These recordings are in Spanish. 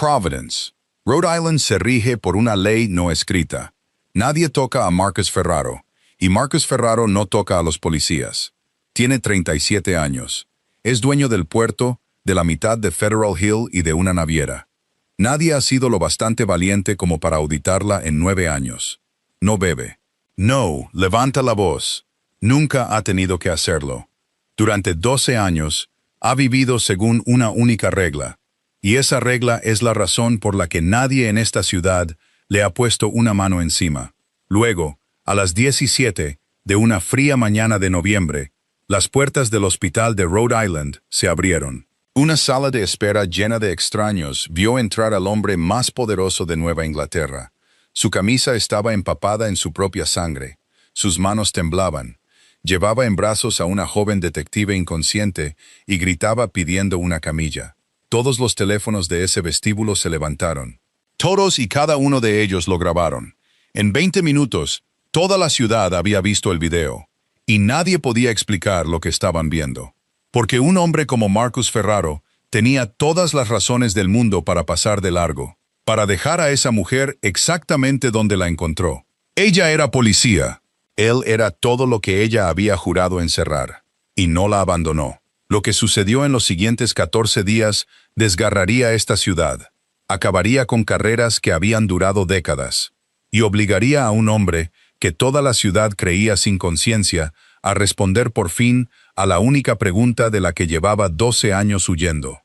Providence. Rhode Island se rige por una ley no escrita. Nadie toca a Marcus Ferraro, y Marcus Ferraro no toca a los policías. Tiene 37 años. Es dueño del puerto, de la mitad de Federal Hill y de una naviera. Nadie ha sido lo bastante valiente como para auditarla en 9 años. No bebe. No, levanta la voz. Nunca ha tenido que hacerlo. Durante 12 años, ha vivido según una única regla. Y esa regla es la razón por la que nadie en esta ciudad le ha puesto una mano encima. Luego, a las 17 de una fría mañana de noviembre, las puertas del hospital de Rhode Island se abrieron. Una sala de espera llena de extraños vio entrar al hombre más poderoso de Nueva Inglaterra. Su camisa estaba empapada en su propia sangre. Sus manos temblaban. Llevaba en brazos a una joven detective inconsciente y gritaba pidiendo una camilla. Todos los teléfonos de ese vestíbulo se levantaron. Todos y cada uno de ellos lo grabaron. En 20 minutos, toda la ciudad había visto el video, y nadie podía explicar lo que estaban viendo. Porque un hombre como Marcus Ferraro tenía todas las razones del mundo para pasar de largo, para dejar a esa mujer exactamente donde la encontró. Ella era policía. Él era todo lo que ella había jurado encerrar, y no la abandonó. Lo que sucedió en los siguientes 14 días desgarraría esta ciudad, acabaría con carreras que habían durado décadas, y obligaría a un hombre que toda la ciudad creía sin conciencia a responder por fin a la única pregunta de la que llevaba 12 años huyendo.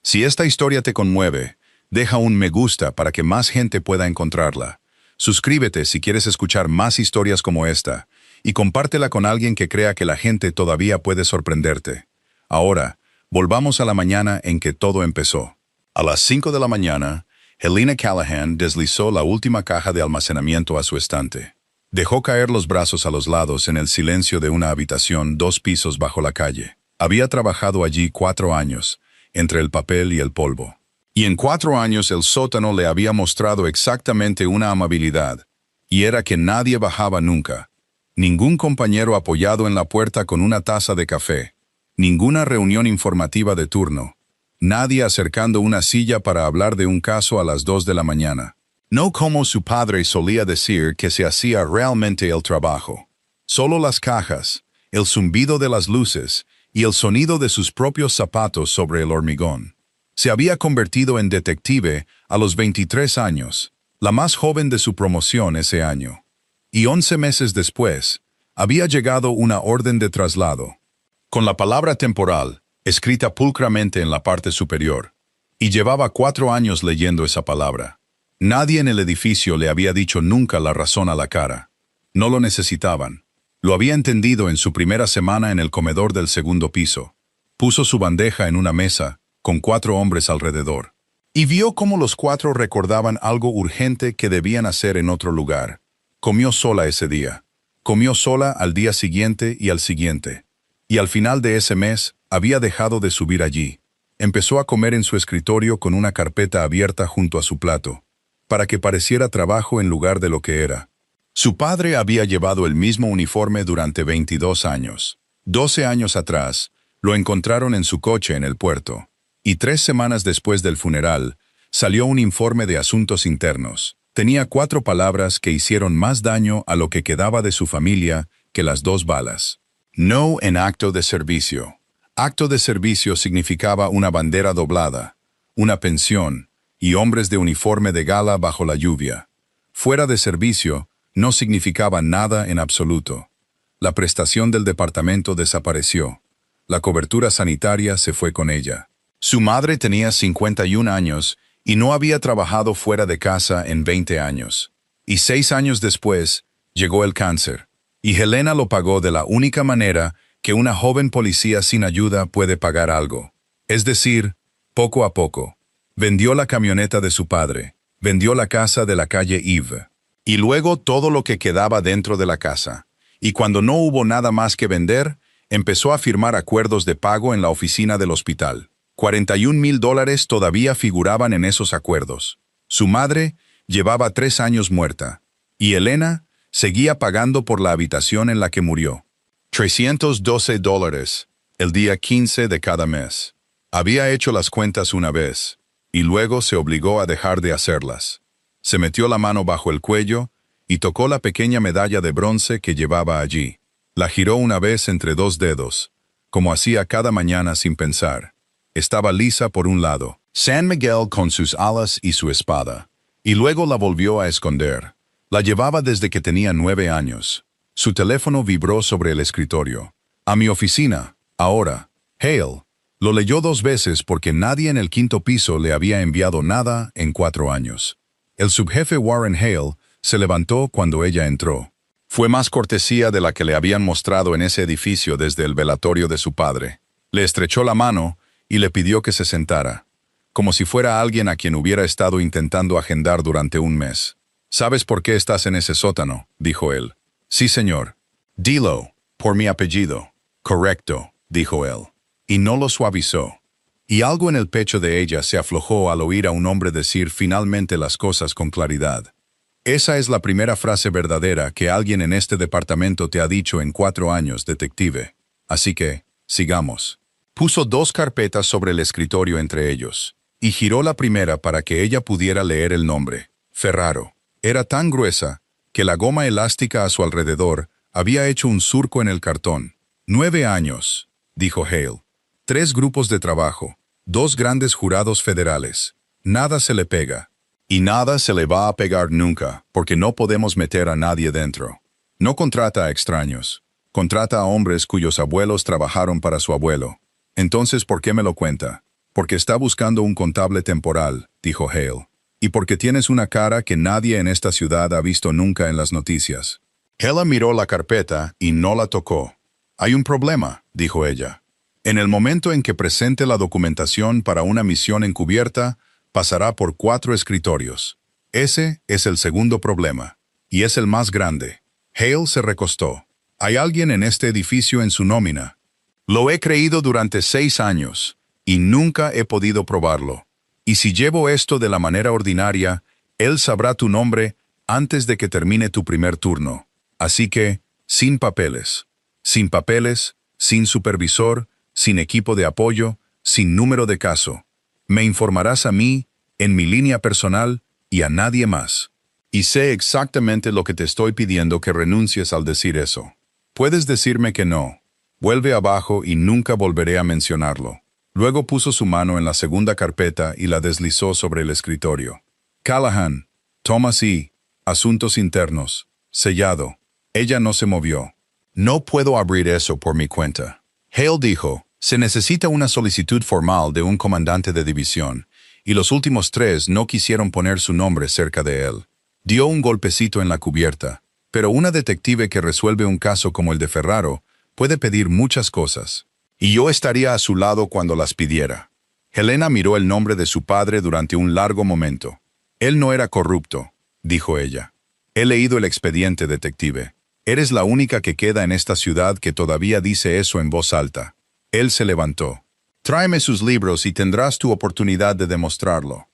Si esta historia te conmueve, deja un me gusta para que más gente pueda encontrarla. Suscríbete si quieres escuchar más historias como esta, y compártela con alguien que crea que la gente todavía puede sorprenderte. Ahora, volvamos a la mañana en que todo empezó. A las 5 de la mañana, Helena Callahan deslizó la última caja de almacenamiento a su estante. Dejó caer los brazos a los lados en el silencio de una habitación 2 pisos bajo la calle. Había trabajado allí 4 años, entre el papel y el polvo. Y en 4 años el sótano le había mostrado exactamente una amabilidad, y era que nadie bajaba nunca. Ningún compañero apoyado en la puerta con una taza de café. Ninguna reunión informativa de turno. Nadie acercando una silla para hablar de un caso a las 2 de la mañana. No como su padre solía decir que se hacía realmente el trabajo. Solo las cajas, el zumbido de las luces y el sonido de sus propios zapatos sobre el hormigón. Se había convertido en detective a los 23 años, la más joven de su promoción ese año. Y 11 meses después, había llegado una orden de traslado, con la palabra temporal, escrita pulcramente en la parte superior, y llevaba 4 años leyendo esa palabra. Nadie en el edificio le había dicho nunca la razón a la cara. No lo necesitaban. Lo había entendido en su primera semana en el comedor del segundo piso. Puso su bandeja en una mesa, con 4 hombres alrededor, y vio cómo los 4 recordaban algo urgente que debían hacer en otro lugar. Comió sola ese día. Comió sola al día siguiente y al siguiente. Y al final de ese mes, había dejado de subir allí. Empezó a comer en su escritorio con una carpeta abierta junto a su plato, para que pareciera trabajo en lugar de lo que era. Su padre había llevado el mismo uniforme durante 22 años. 12 años atrás, lo encontraron en su coche en el puerto. Y 3 semanas después del funeral, salió un informe de asuntos internos. Tenía 4 palabras que hicieron más daño a lo que quedaba de su familia que las 2 balas. No en acto de servicio. Acto de servicio significaba una bandera doblada, una pensión y hombres de uniforme de gala bajo la lluvia. Fuera de servicio no significaba nada en absoluto. La prestación del departamento desapareció. La cobertura sanitaria se fue con ella. Su madre tenía 51 años y no había trabajado fuera de casa en 20 años. Y 6 años después, llegó el cáncer. Y Helena lo pagó de la única manera que una joven policía sin ayuda puede pagar algo. Es decir, poco a poco. Vendió la camioneta de su padre. Vendió la casa de la calle Eve. Y luego todo lo que quedaba dentro de la casa. Y cuando no hubo nada más que vender, empezó a firmar acuerdos de pago en la oficina del hospital. $41,000 todavía figuraban en esos acuerdos. Su madre llevaba 3 años muerta, y Helena seguía pagando por la habitación en la que murió. $312, el día 15 de cada mes. Había hecho las cuentas una vez. y luego se obligó a dejar de hacerlas. Se metió la mano bajo el cuello y tocó la pequeña medalla de bronce que llevaba allí. La giró una vez entre dos dedos, como hacía cada mañana sin pensar. Estaba lisa por un lado, San Miguel con sus alas y su espada, y luego la volvió a esconder. La llevaba desde que tenía 9 años. Su teléfono vibró sobre el escritorio. «A mi oficina, ahora. Hale». Lo leyó 2 veces porque nadie en el 5º piso le había enviado nada en 4 años. El subjefe Warren Hale se levantó cuando ella entró. Fue más cortesía de la que le habían mostrado en ese edificio desde el velatorio de su padre. Le estrechó la mano y le pidió que se sentara, como si fuera alguien a quien hubiera estado intentando agendar durante un mes. «¿Sabes por qué estás en ese sótano?», dijo él. «Sí, señor». «Dilo, por mi apellido». «Correcto», dijo él. Y no lo suavizó. Y algo en el pecho de ella se aflojó al oír a un hombre decir finalmente las cosas con claridad. «Esa es la primera frase verdadera que alguien en este departamento te ha dicho en 4 años, detective. Así que, sigamos». Puso 2 carpetas sobre el escritorio entre ellos, y giró la primera para que ella pudiera leer el nombre. Ferraro. Era tan gruesa que la goma elástica a su alrededor había hecho un surco en el cartón. 9 años, dijo Hale. 3 grupos de trabajo, 2 grandes jurados federales. Nada se le pega. Y nada se le va a pegar nunca, porque no podemos meter a nadie dentro. No contrata a extraños. Contrata a hombres cuyos abuelos trabajaron para su abuelo. Entonces, ¿por qué me lo cuenta? Porque está buscando un contable temporal, dijo Hale. Y porque tienes una cara que nadie en esta ciudad ha visto nunca en las noticias. Hale miró la carpeta y no la tocó. «Hay un problema», dijo ella. «En el momento en que presente la documentación para una misión encubierta, pasará por 4 escritorios. Ese es el segundo problema, y es el más grande». Hale se recostó. «Hay alguien en este edificio en su nómina. Lo he creído durante 6 años, y nunca he podido probarlo. Y si llevo esto de la manera ordinaria, él sabrá tu nombre antes de que termine tu primer turno. Así que, sin papeles. Sin papeles, sin supervisor, sin equipo de apoyo, sin número de caso. Me informarás a mí, en mi línea personal, y a nadie más. Y sé exactamente lo que te estoy pidiendo que renuncies al decir eso. Puedes decirme que no. Vuelve abajo y nunca volveré a mencionarlo». Luego puso su mano en la segunda carpeta y la deslizó sobre el escritorio. «Callahan, Thomas E. Asuntos internos. Sellado». Ella no se movió. «No puedo abrir eso por mi cuenta». Hale dijo, «Se necesita una solicitud formal de un comandante de división, y los últimos 3 no quisieron poner su nombre cerca de él». Dio un golpecito en la cubierta, pero una detective que resuelve un caso como el de Ferraro puede pedir muchas cosas. Y yo estaría a su lado cuando las pidiera. Helena miró el nombre de su padre durante un largo momento. «Él no era corrupto», dijo ella. «He leído el expediente, detective. Eres la única que queda en esta ciudad que todavía dice eso en voz alta». Él se levantó. «Tráeme sus libros y tendrás tu oportunidad de demostrarlo».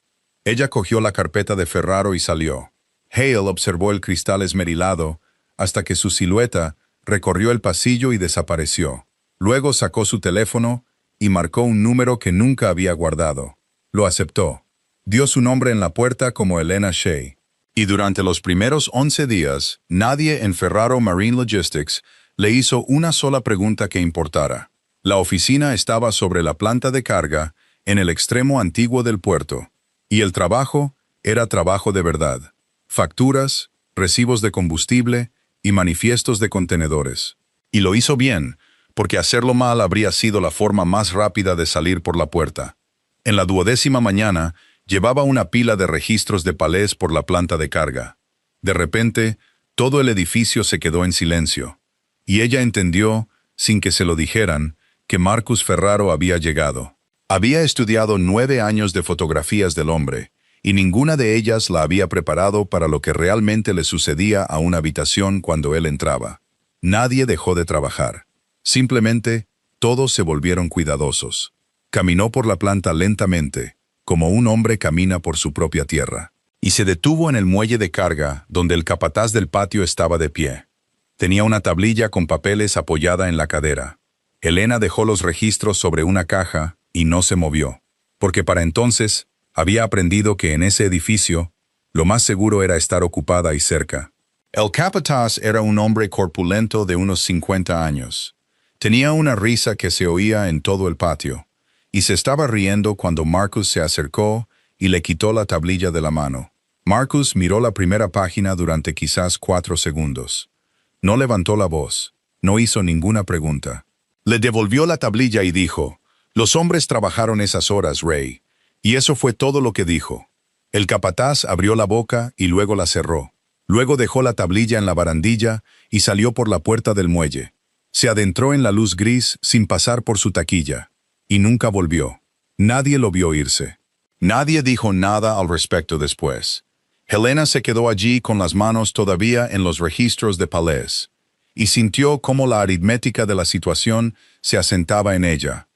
Ella cogió la carpeta de Ferraro y salió. Hale observó el cristal esmerilado hasta que su silueta recorrió el pasillo y desapareció. Luego sacó su teléfono y marcó un número que nunca había guardado. Lo aceptó. Dio su nombre en la puerta como Elena Shea. Y durante los primeros 11 días, nadie en Ferraro Marine Logistics le hizo una sola pregunta que importara. La oficina estaba sobre la planta de carga, en el extremo antiguo del puerto. Y el trabajo era trabajo de verdad. Facturas, recibos de combustible y manifiestos de contenedores. Y lo hizo bien, porque hacerlo mal habría sido la forma más rápida de salir por la puerta. En la 12ª mañana, llevaba una pila de registros de palés por la planta de carga. De repente, todo el edificio se quedó en silencio, y ella entendió, sin que se lo dijeran, que Marcus Ferraro había llegado. Había estudiado 9 años de fotografías del hombre, y ninguna de ellas la había preparado para lo que realmente le sucedía a una habitación cuando él entraba. Nadie dejó de trabajar. Simplemente, todos se volvieron cuidadosos. Caminó por la planta lentamente, como un hombre camina por su propia tierra, y se detuvo en el muelle de carga donde el capataz del patio estaba de pie. Tenía una tablilla con papeles apoyada en la cadera. Helena dejó los registros sobre una caja y no se movió, porque para entonces Había aprendido que en ese edificio, lo más seguro era estar ocupada y cerca. El capataz era un hombre corpulento de unos 50 años. Tenía una risa que se oía en todo el patio, y se estaba riendo cuando Marcus se acercó y le quitó la tablilla de la mano. Marcus miró la primera página durante quizás 4 segundos. No levantó la voz, no hizo ninguna pregunta. Le devolvió la tablilla y dijo, «Los hombres trabajaron esas horas, Ray». Y eso fue todo lo que dijo. El capataz abrió la boca y luego la cerró. Luego dejó la tablilla en la barandilla y salió por la puerta del muelle. Se adentró en la luz gris sin pasar por su taquilla. Y nunca volvió. Nadie lo vio irse. Nadie dijo nada al respecto después. Helena se quedó allí con las manos todavía en los registros de Palés, y sintió cómo la aritmética de la situación se asentaba en ella.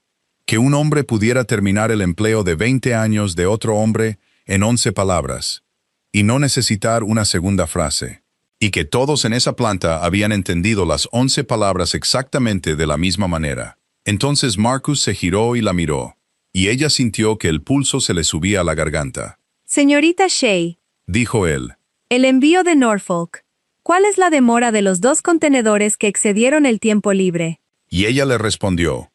Que un hombre pudiera terminar el empleo de 20 años de otro hombre en 11 palabras, y no necesitar una segunda frase. Y que todos en esa planta habían entendido las 11 palabras exactamente de la misma manera. Entonces Marcus se giró y la miró, y ella sintió que el pulso se le subía a la garganta. Señorita Shea, Dijo él. el envío de Norfolk. ¿Cuál es la demora de los 2 contenedores que excedieron el tiempo libre? Y ella le respondió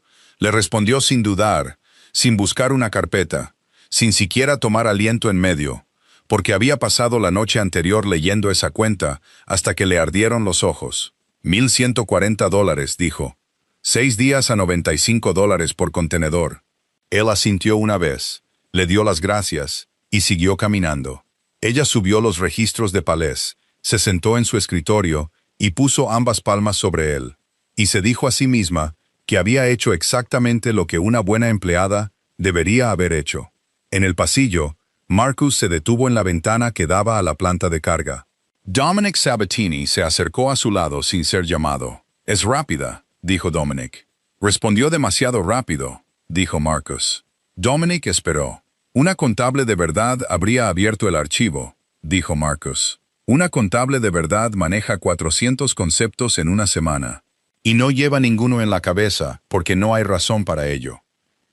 sin dudar, sin buscar una carpeta, sin siquiera tomar aliento en medio, porque había pasado la noche anterior leyendo esa cuenta hasta que le ardieron los ojos. $1,140, dijo. 6 días a $95 por contenedor. Él asintió una vez, le dio las gracias y siguió caminando. Ella subió los registros de Palés, se sentó en su escritorio y puso ambas palmas sobre él, y se dijo a sí misma que había hecho exactamente lo que una buena empleada debería haber hecho. En el pasillo, Marcus se detuvo en la ventana que daba a la planta de carga. Dominic Sabatini se acercó a su lado sin ser llamado. «Es rápida», dijo Dominic. «Respondió demasiado rápido», dijo Marcus. Dominic esperó. «Una contable de verdad habría abierto el archivo», dijo Marcus. «Una contable de verdad maneja 400 conceptos en una semana. Y no lleva ninguno en la cabeza, porque no hay razón para ello.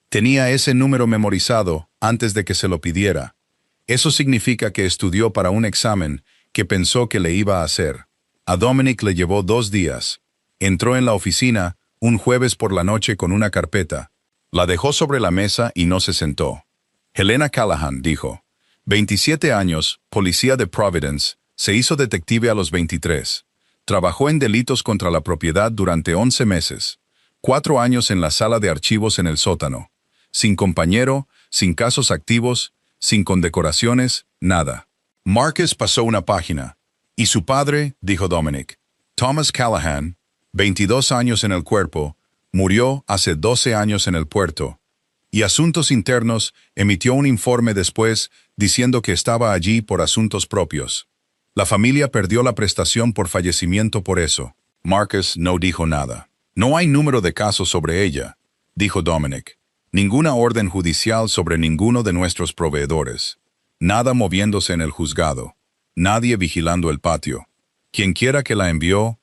Tenía ese número memorizado antes de que se lo pidiera. Eso significa que estudió para un examen que pensó que le iba a hacer. A Dominic le llevó 2 días. Entró en la oficina un jueves por la noche con una carpeta. La dejó sobre la mesa y no se sentó. Helena Callahan dijo, 27 años, policía de Providence, se hizo detective a los 23. Trabajó en delitos contra la propiedad durante 11 meses. 4 años en la sala de archivos en el sótano. Sin compañero, sin casos activos, sin condecoraciones, nada. Marcus pasó una página. Y su padre, dijo Dominic, Thomas Callahan, 22 años en el cuerpo, murió hace 12 años en el puerto. Y Asuntos Internos emitió un informe después diciendo que estaba allí por asuntos propios. La familia perdió la prestación por fallecimiento por eso. Marcus no dijo nada. No hay número de casos sobre ella, dijo Dominic. Ninguna orden judicial sobre ninguno de nuestros proveedores. Nada moviéndose en el juzgado. Nadie vigilando el patio. Quienquiera que la envió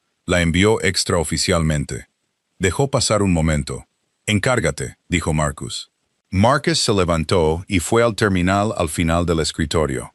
extraoficialmente. Dejó pasar un momento. Encárgate, dijo Marcus. Marcus se levantó y fue al terminal al final del escritorio.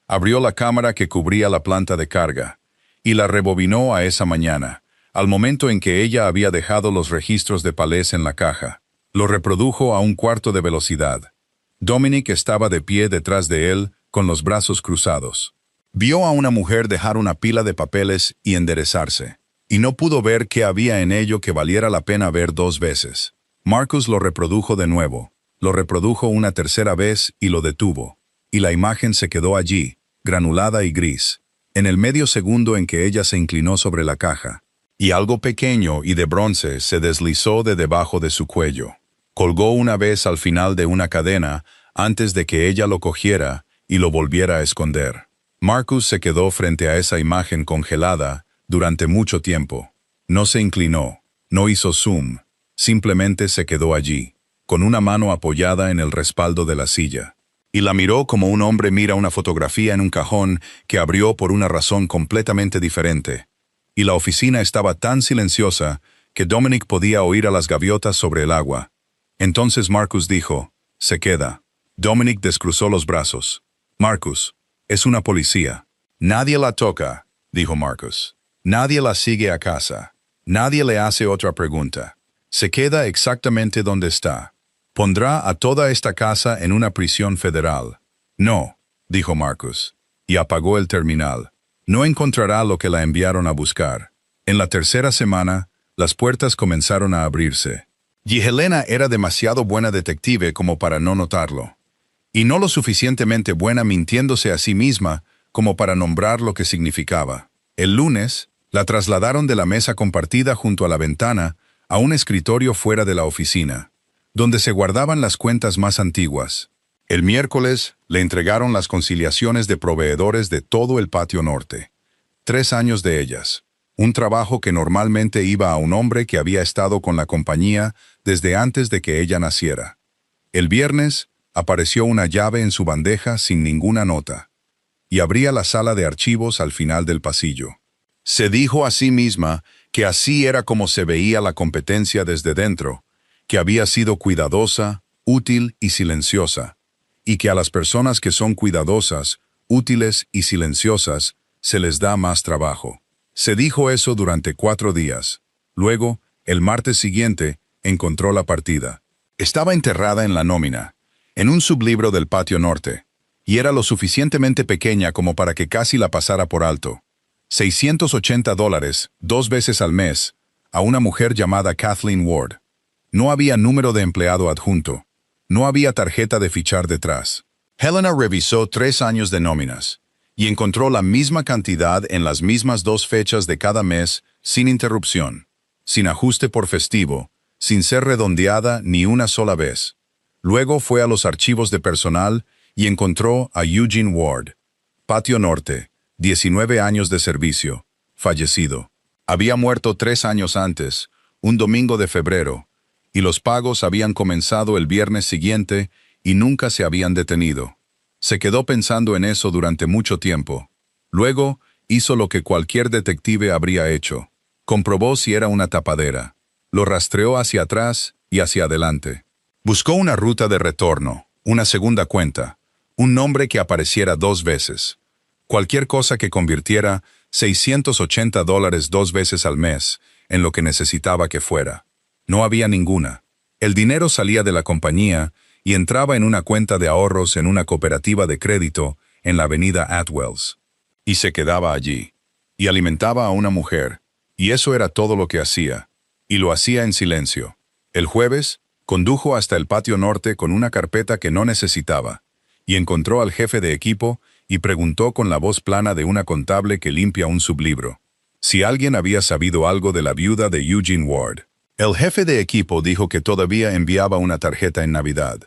Abrió la cámara que cubría la planta de carga y la rebobinó a esa mañana, al momento en que ella había dejado los registros de Palés en la caja. Lo reprodujo a 1/4 de velocidad. Dominic estaba de pie detrás de él, con los brazos cruzados. Vio a una mujer dejar una pila de papeles y enderezarse, y no pudo ver qué había en ello que valiera la pena ver 2 veces. Marcus lo reprodujo de nuevo. Lo reprodujo una tercera vez y lo detuvo, y la imagen se quedó allí, granulada y gris, en el medio segundo en que ella se inclinó sobre la caja, y algo pequeño y de bronce se deslizó de debajo de su cuello. Colgó una vez al final de una cadena antes de que ella lo cogiera y lo volviera a esconder. Marcus se quedó frente a esa imagen congelada durante mucho tiempo. No se inclinó, no hizo zoom, simplemente se quedó allí, con una mano apoyada en el respaldo de la silla, y la miró como un hombre mira una fotografía en un cajón que abrió por una razón completamente diferente. Y la oficina estaba tan silenciosa que Dominic podía oír a las gaviotas sobre el agua. Entonces Marcus dijo, «Se queda». Dominic descruzó los brazos. Marcus, es una policía. Nadie la toca, dijo Marcus. Nadie la sigue a casa. Nadie le hace otra pregunta. Se queda exactamente donde está. Pondrá a toda esta casa en una prisión federal. No, dijo Marcus, y apagó el terminal. No encontrará lo que la enviaron a buscar. En la tercera semana, las puertas comenzaron a abrirse. Y Helena era demasiado buena detective como para no notarlo. Y no lo suficientemente buena mintiéndose a sí misma como para nombrar lo que significaba. El lunes, la trasladaron de la mesa compartida junto a la ventana a un escritorio fuera de la oficina, donde se guardaban las cuentas más antiguas. El miércoles le entregaron las conciliaciones de proveedores de todo el patio norte. 3 años de ellas. Un trabajo que normalmente iba a un hombre que había estado con la compañía desde antes de que ella naciera. El viernes apareció una llave en su bandeja sin ninguna nota, y abría la sala de archivos al final del pasillo. Se dijo a sí misma que así era como se veía la competencia desde dentro, que había sido cuidadosa, útil y silenciosa, y que a las personas que son cuidadosas, útiles y silenciosas se les da más trabajo. Se dijo eso durante 4 días. Luego, el martes siguiente, encontró la partida. Estaba enterrada en la nómina, en un sublibro del patio norte, y era lo suficientemente pequeña como para que casi la pasara por alto. $680, 2 veces al mes, a una mujer llamada Kathleen Ward. No había número de empleado adjunto. No había tarjeta de fichar detrás. Helena revisó 3 años de nóminas y encontró la misma cantidad en las mismas 2 fechas de cada mes, sin interrupción, sin ajuste por festivo, sin ser redondeada ni una sola vez. Luego fue a los archivos de personal y encontró a Eugene Ward. Patio Norte, 19 años de servicio, fallecido. Había muerto 3 años antes, un domingo de febrero, y los pagos habían comenzado el viernes siguiente y nunca se habían detenido. Se quedó pensando en eso durante mucho tiempo. Luego, hizo lo que cualquier detective habría hecho. Comprobó si era una tapadera. Lo rastreó hacia atrás y hacia adelante. Buscó una ruta de retorno, una segunda cuenta, un nombre que apareciera 2 veces. Cualquier cosa que convirtiera $680 2 veces al mes en lo que necesitaba que fuera. No había ninguna. El dinero salía de la compañía y entraba en una cuenta de ahorros en una cooperativa de crédito en la avenida Atwells. Y se quedaba allí. Y alimentaba a una mujer. Y eso era todo lo que hacía. Y lo hacía en silencio. El jueves, condujo hasta el patio norte con una carpeta que no necesitaba. Y encontró al jefe de equipo y preguntó con la voz plana de una contable que limpia un sublibro si alguien había sabido algo de la viuda de Eugene Ward. El jefe de equipo dijo que todavía enviaba una tarjeta en Navidad.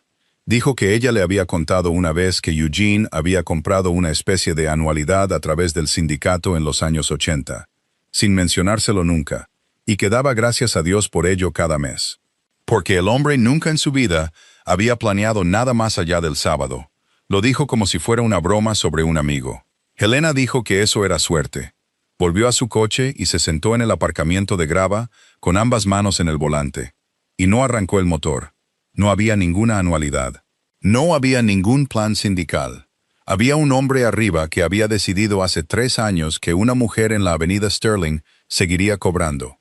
Dijo que ella le había contado una vez que Eugene había comprado una especie de anualidad a través del sindicato en los años 80, sin mencionárselo nunca, y que daba gracias a Dios por ello cada mes. Porque el hombre nunca en su vida había planeado nada más allá del sábado. Lo dijo como si fuera una broma sobre un amigo. Helena dijo que eso era suerte. Volvió a su coche y se sentó en el aparcamiento de grava con ambas manos en el volante. Y no arrancó el motor. No había ninguna anualidad. No había ningún plan sindical. Había un hombre arriba que había decidido hace 3 años que una mujer en la avenida Sterling seguiría cobrando.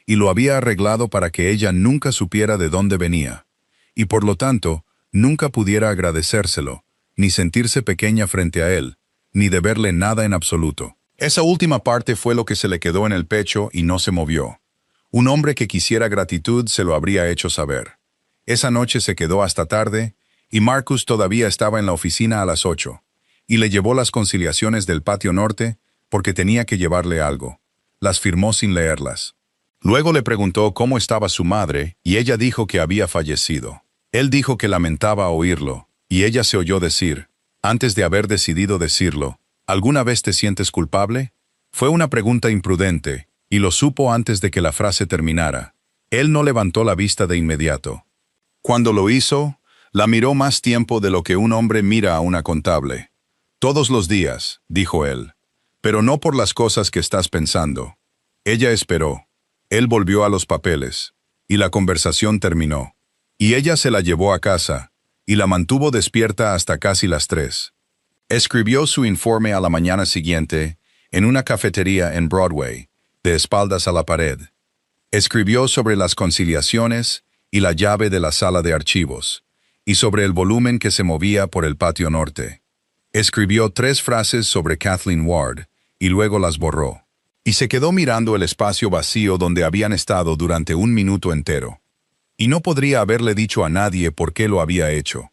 Y lo había arreglado para que ella nunca supiera de dónde venía. Y por lo tanto, nunca pudiera agradecérselo, ni sentirse pequeña frente a él, ni deberle nada en absoluto. Esa última parte fue lo que se le quedó en el pecho y no se movió. Un hombre que quisiera gratitud se lo habría hecho saber. Esa noche se quedó hasta tarde, y Marcus todavía estaba en la oficina a las 8, y le llevó las conciliaciones del patio norte porque tenía que llevarle algo. Las firmó sin leerlas. Luego le preguntó cómo estaba su madre, y ella dijo que había fallecido. Él dijo que lamentaba oírlo, y ella se oyó decir, antes de haber decidido decirlo, ¿alguna vez te sientes culpable? Fue una pregunta imprudente, y lo supo antes de que la frase terminara. Él no levantó la vista de inmediato. Cuando lo hizo, la miró más tiempo de lo que un hombre mira a una contable. Todos los días, dijo él, pero no por las cosas que estás pensando. Ella esperó. Él volvió a los papeles, y la conversación terminó. Y ella se la llevó a casa, y la mantuvo despierta hasta casi las 3. Escribió su informe a la mañana siguiente en una cafetería en Broadway, de espaldas a la pared. Escribió sobre las conciliaciones y la llave de la sala de archivos, y sobre el volumen que se movía por el patio norte. Escribió 3 frases sobre Kathleen Ward, y luego las borró. Y se quedó mirando el espacio vacío donde habían estado durante 1 minuto entero. Y no podría haberle dicho a nadie por qué lo había hecho.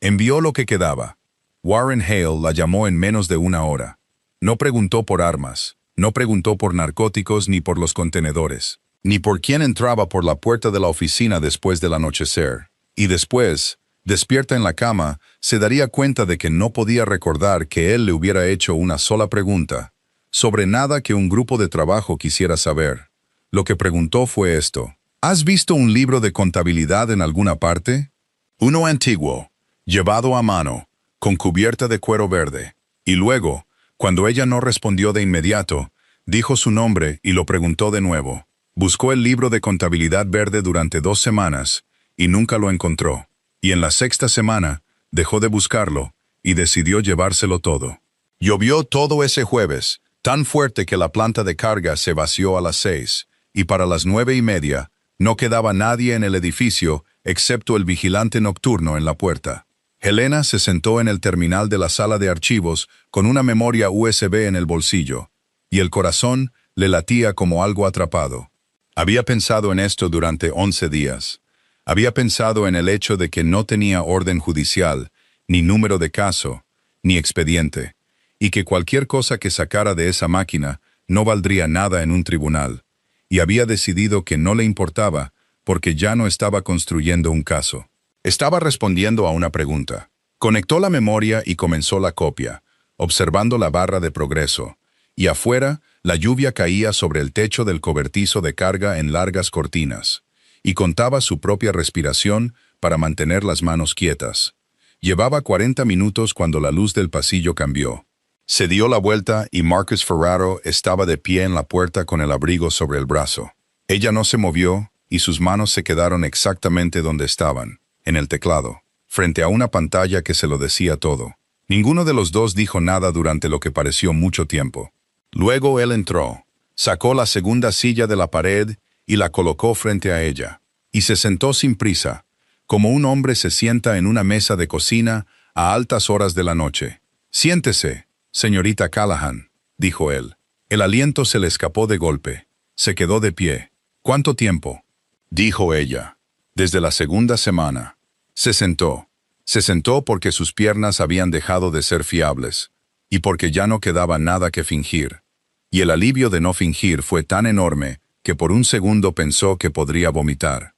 Envió lo que quedaba. Warren Hale la llamó en menos de 1 hora. No preguntó por armas, no preguntó por narcóticos ni por los contenedores, ni por quién entraba por la puerta de la oficina después del anochecer. Y después, despierta en la cama, se daría cuenta de que no podía recordar que él le hubiera hecho una sola pregunta, sobre nada que un grupo de trabajo quisiera saber. Lo que preguntó fue esto: ¿has visto un libro de contabilidad en alguna parte? Uno antiguo, llevado a mano, con cubierta de cuero verde. Y luego, cuando ella no respondió de inmediato, dijo su nombre y lo preguntó de nuevo. Buscó el libro de contabilidad verde durante 2 semanas y nunca lo encontró. Y en la 6ª semana, dejó de buscarlo y decidió llevárselo todo. Llovió todo ese jueves, tan fuerte que la planta de carga se vació a las 6, y para las 9:30, no quedaba nadie en el edificio excepto el vigilante nocturno en la puerta. Helena se sentó en el terminal de la sala de archivos con una memoria USB en el bolsillo, y el corazón le latía como algo atrapado. Había pensado en esto durante 11 días. Había pensado en el hecho de que no tenía orden judicial, ni número de caso, ni expediente, y que cualquier cosa que sacara de esa máquina no valdría nada en un tribunal, y había decidido que no le importaba porque ya no estaba construyendo un caso. Estaba respondiendo a una pregunta. Conectó la memoria y comenzó la copia, observando la barra de progreso, y afuera la lluvia caía sobre el techo del cobertizo de carga en largas cortinas, y contaba su propia respiración para mantener las manos quietas. Llevaba 40 minutos cuando la luz del pasillo cambió. Se dio la vuelta y Marcus Ferraro estaba de pie en la puerta con el abrigo sobre el brazo. Ella no se movió y sus manos se quedaron exactamente donde estaban, en el teclado, frente a una pantalla que se lo decía todo. Ninguno de los dos dijo nada durante lo que pareció mucho tiempo. Luego él entró, sacó la segunda silla de la pared y la colocó frente a ella, y se sentó sin prisa, como un hombre se sienta en una mesa de cocina a altas horas de la noche. «Siéntese, señorita Callahan», dijo él. El aliento se le escapó de golpe. Se quedó de pie. «¿Cuánto tiempo?», dijo ella. «Desde la 2ª semana». Se sentó. Se sentó porque sus piernas habían dejado de ser fiables, y porque ya no quedaba nada que fingir. Y el alivio de no fingir fue tan enorme que por un segundo pensó que podría vomitar.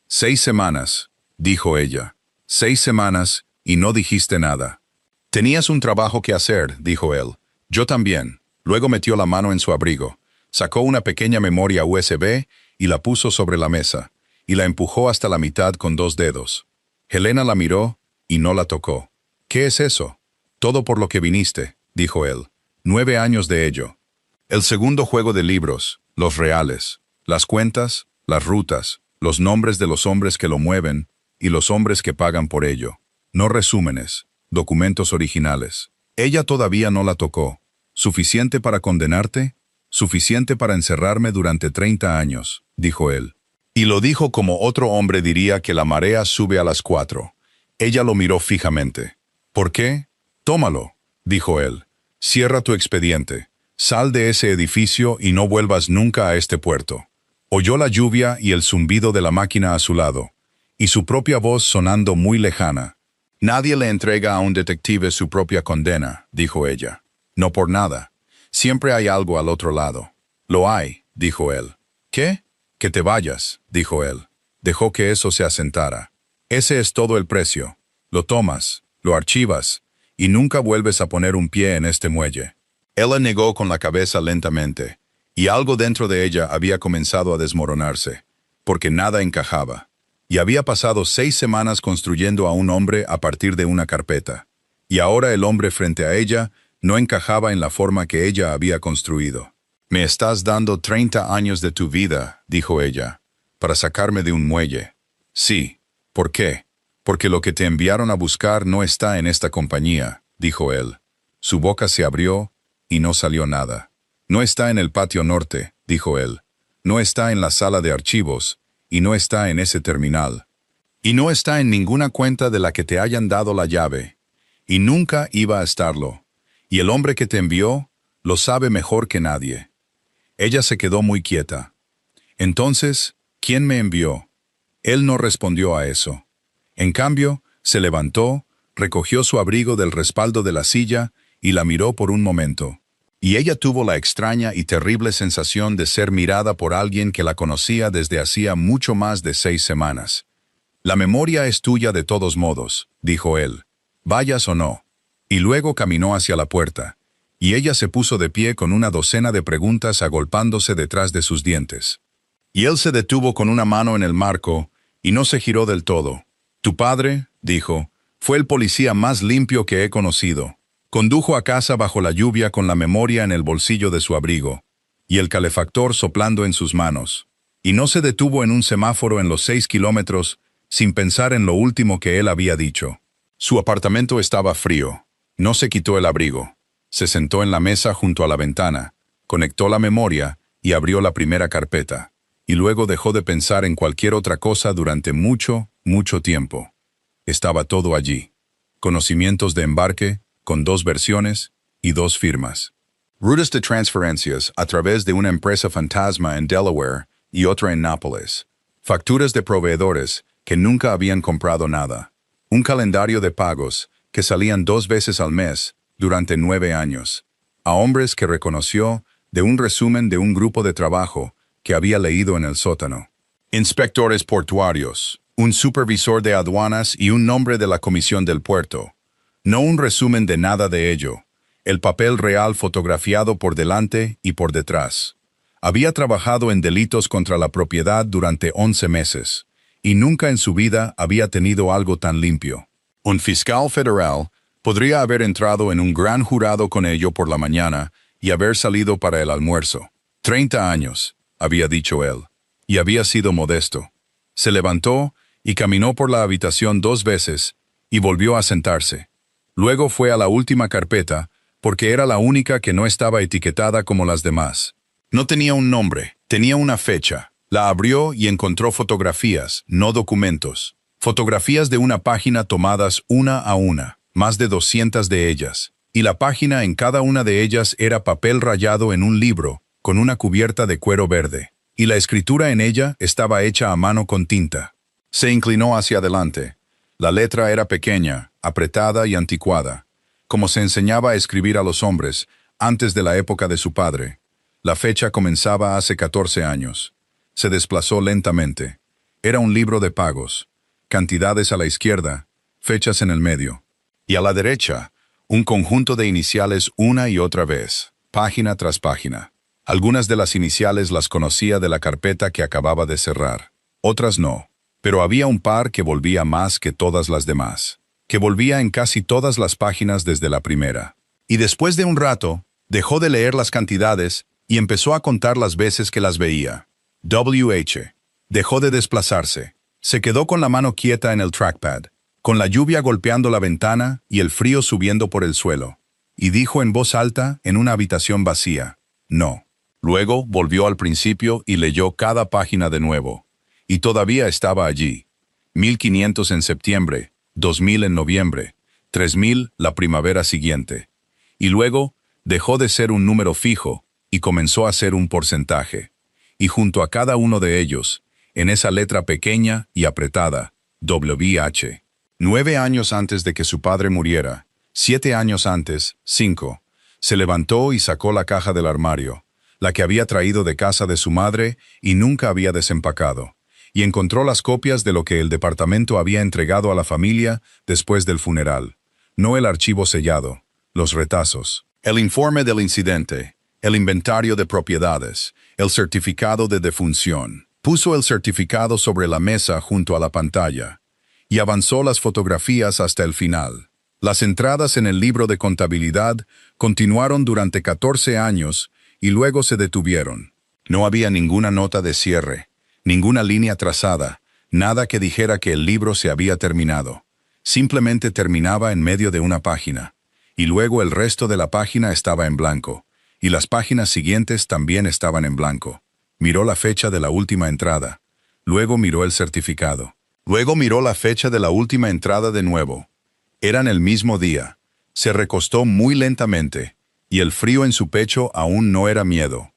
6 semanas, dijo ella. 6 semanas, y no dijiste nada. Tenías un trabajo que hacer, dijo él. Yo también. Luego metió la mano en su abrigo, sacó una pequeña memoria USB y la puso sobre la mesa, y la empujó hasta la mitad con 2 dedos. Helena la miró y no la tocó. «¿Qué es eso?» «Todo por lo que viniste», dijo él. 9 años de ello. El segundo juego de libros, los reales, las cuentas, las rutas, los nombres de los hombres que lo mueven y los hombres que pagan por ello. No resúmenes, documentos originales. Ella todavía no la tocó. ¿Suficiente para condenarte? Suficiente para encerrarme durante 30 años, dijo él. Y lo dijo como otro hombre diría que la marea sube a las 4. Ella lo miró fijamente. ¿Por qué? Tómalo, dijo él. Cierra tu expediente. Sal de ese edificio y no vuelvas nunca a este puerto. Oyó la lluvia y el zumbido de la máquina a su lado, y su propia voz sonando muy lejana. Nadie le entrega a un detective su propia condena, dijo ella. No por nada. Siempre hay algo al otro lado. Lo hay, dijo él. ¿Qué? Que te vayas, dijo él. Dejó que eso se asentara. Ese es todo el precio. Lo tomas, lo archivas, y nunca vuelves a poner un pie en este muelle. Ella negó con la cabeza lentamente, y algo dentro de ella había comenzado a desmoronarse, porque nada encajaba. Y había pasado 6 semanas construyendo a un hombre a partir de una carpeta, y ahora el hombre frente a ella no encajaba en la forma que ella había construido. «Me estás dando 30 años de tu vida», dijo ella, «para sacarme de un muelle». «Sí. ¿Por qué?» Porque lo que te enviaron a buscar no está en esta compañía, dijo él. Su boca se abrió y no salió nada. No está en el patio norte, dijo él. No está en la sala de archivos, y no está en ese terminal. Y no está en ninguna cuenta de la que te hayan dado la llave. Y nunca iba a estarlo. Y el hombre que te envió lo sabe mejor que nadie. Ella se quedó muy quieta. Entonces, ¿quién me envió? Él no respondió a eso. En cambio, se levantó, recogió su abrigo del respaldo de la silla y la miró por un momento. Y ella tuvo la extraña y terrible sensación de ser mirada por alguien que la conocía desde hacía mucho más de 6 semanas. «La memoria es tuya de todos modos», dijo él, «vayas o no». Y luego caminó hacia la puerta, y ella se puso de pie con una docena de preguntas agolpándose detrás de sus dientes. Y él se detuvo con una mano en el marco y no se giró del todo. «Tu padre», dijo, «fue el policía más limpio que he conocido. Condujo a casa bajo la lluvia con la memoria en el bolsillo de su abrigo, y el calefactor soplando en sus manos. Y no se detuvo en un semáforo en los 6 kilómetros sin pensar en lo último que él había dicho. Su apartamento estaba frío. No se quitó el abrigo. Se sentó en la mesa junto a la ventana, conectó la memoria y abrió la primera carpeta. Y luego dejó de pensar en cualquier otra cosa durante mucho, mucho tiempo. Estaba todo allí. Conocimientos de embarque, con 2 versiones y 2 firmas. Rutas de transferencias a través de una empresa fantasma en Delaware y otra en Nápoles. Facturas de proveedores que nunca habían comprado nada. Un calendario de pagos que salían 2 veces al mes durante 9 años. A hombres que reconoció de un resumen de un grupo de trabajo que había leído en el sótano. Inspectores portuarios, un supervisor de aduanas y un nombre de la comisión del puerto. No un resumen de nada de ello. El papel real fotografiado por delante y por detrás. Había trabajado en delitos contra la propiedad durante 11 meses, y nunca en su vida había tenido algo tan limpio. Un fiscal federal podría haber entrado en un gran jurado con ello por la mañana y haber salido para el almuerzo. 30 años, había dicho él, y había sido modesto. Se levantó y caminó por la habitación 2 veces y volvió a sentarse. Luego fue a la última carpeta, porque era la única que no estaba etiquetada como las demás. No tenía un nombre, tenía una fecha. La abrió y encontró fotografías, no documentos. Fotografías de una página tomadas una a una, más de 200 de ellas. Y la página en cada una de ellas era papel rayado en un libro, con una cubierta de cuero verde. Y la escritura en ella estaba hecha a mano con tinta. Se inclinó hacia adelante. La letra era pequeña, apretada y anticuada, como se enseñaba a escribir a los hombres antes de la época de su padre. La fecha comenzaba hace 14 años. Se desplazó lentamente. Era un libro de pagos, cantidades a la izquierda, fechas en el medio. Y a la derecha, un conjunto de iniciales una y otra vez, página tras página. Algunas de las iniciales las conocía de la carpeta que acababa de cerrar, otras no. Pero había un par que volvía más que todas las demás, que volvía en casi todas las páginas desde la primera. Y después de un rato, dejó de leer las cantidades y empezó a contar las veces que las veía. WH. Dejó de desplazarse. Se quedó con la mano quieta en el trackpad, con la lluvia golpeando la ventana y el frío subiendo por el suelo. Y dijo en voz alta, en una habitación vacía, «No». Luego volvió al principio y leyó cada página de nuevo. Y todavía estaba allí. 1500 en septiembre, 2000 en noviembre, 3000 la primavera siguiente. Y luego dejó de ser un número fijo y comenzó a ser un porcentaje. Y junto a cada uno de ellos, en esa letra pequeña y apretada, WH. 9 años antes de que su padre muriera, 7 años antes, 5, se levantó y sacó la caja del armario, la que había traído de casa de su madre y nunca había desempacado. Y encontró las copias de lo que el departamento había entregado a la familia después del funeral. No el archivo sellado, los retazos, el informe del incidente, el inventario de propiedades, el certificado de defunción. Puso el certificado sobre la mesa junto a la pantalla y avanzó las fotografías hasta el final. Las entradas en el libro de contabilidad continuaron durante 14 años y luego se detuvieron. No había ninguna nota de cierre, ninguna línea trazada, Nada que dijera que el libro se había terminado. Simplemente terminaba en medio de una página. Y luego el resto de la página estaba en blanco. Y las páginas siguientes también estaban en blanco. Miró la fecha de la última entrada. Luego miró el certificado. Luego miró la fecha de la última entrada de nuevo. Eran el mismo día. Se recostó muy lentamente, y el frío en su pecho aún no era miedo.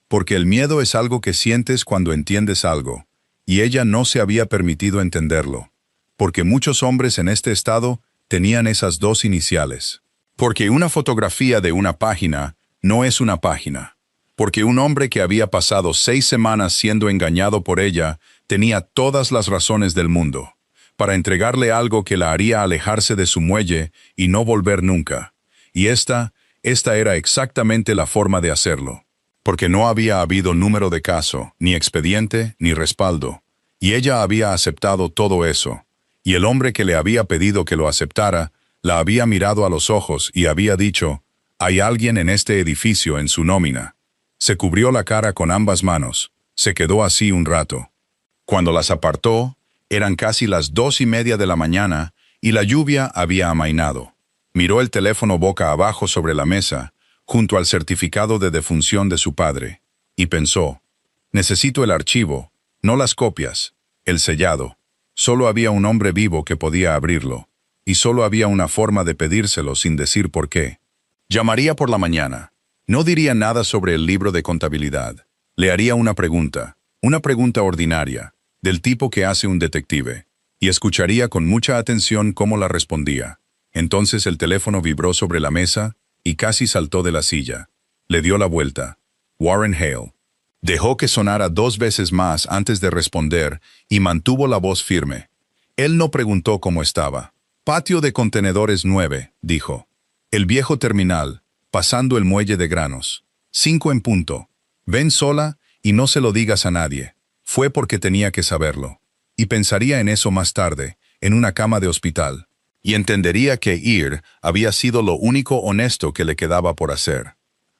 Porque el miedo es algo que sientes cuando entiendes algo, y ella no se había permitido entenderlo. Porque muchos hombres en este estado tenían esas dos iniciales. Porque una fotografía de una página no es una página. Porque un hombre que había pasado 6 semanas siendo engañado por ella tenía todas las razones del mundo para entregarle algo que la haría alejarse de su muelle y no volver nunca. Y esta era exactamente la forma de hacerlo. Porque no había habido número de caso, ni expediente, ni respaldo. Y ella había aceptado todo eso. Y el hombre que le había pedido que lo aceptara, la había mirado a los ojos y había dicho, «Hay alguien en este edificio en su nómina». Se cubrió la cara con ambas manos. Se quedó así un rato. Cuando las apartó, eran casi las 2:30 de la mañana y la lluvia había amainado. Miró el teléfono boca abajo sobre la mesa, junto al certificado de defunción de su padre, y pensó, necesito el archivo, no las copias, el sellado. Solo había un hombre vivo que podía abrirlo, y solo había una forma de pedírselo sin decir por qué. Llamaría por la mañana. No diría nada sobre el libro de contabilidad. Le haría una pregunta ordinaria, del tipo que hace un detective, y escucharía con mucha atención cómo la respondía. Entonces el teléfono vibró sobre la mesa y casi saltó de la silla. Le dio la vuelta. Warren Hale. Dejó que sonara 2 veces más antes de responder y mantuvo la voz firme. Él no preguntó cómo estaba. Patio de contenedores 9, dijo. El viejo terminal, pasando el muelle de granos. 5 en punto. Ven sola y no se lo digas a nadie. Fue porque tenía que saberlo. Y pensaría en eso más tarde, en una cama de hospital. Y entendería que ir había sido lo único honesto que le quedaba por hacer.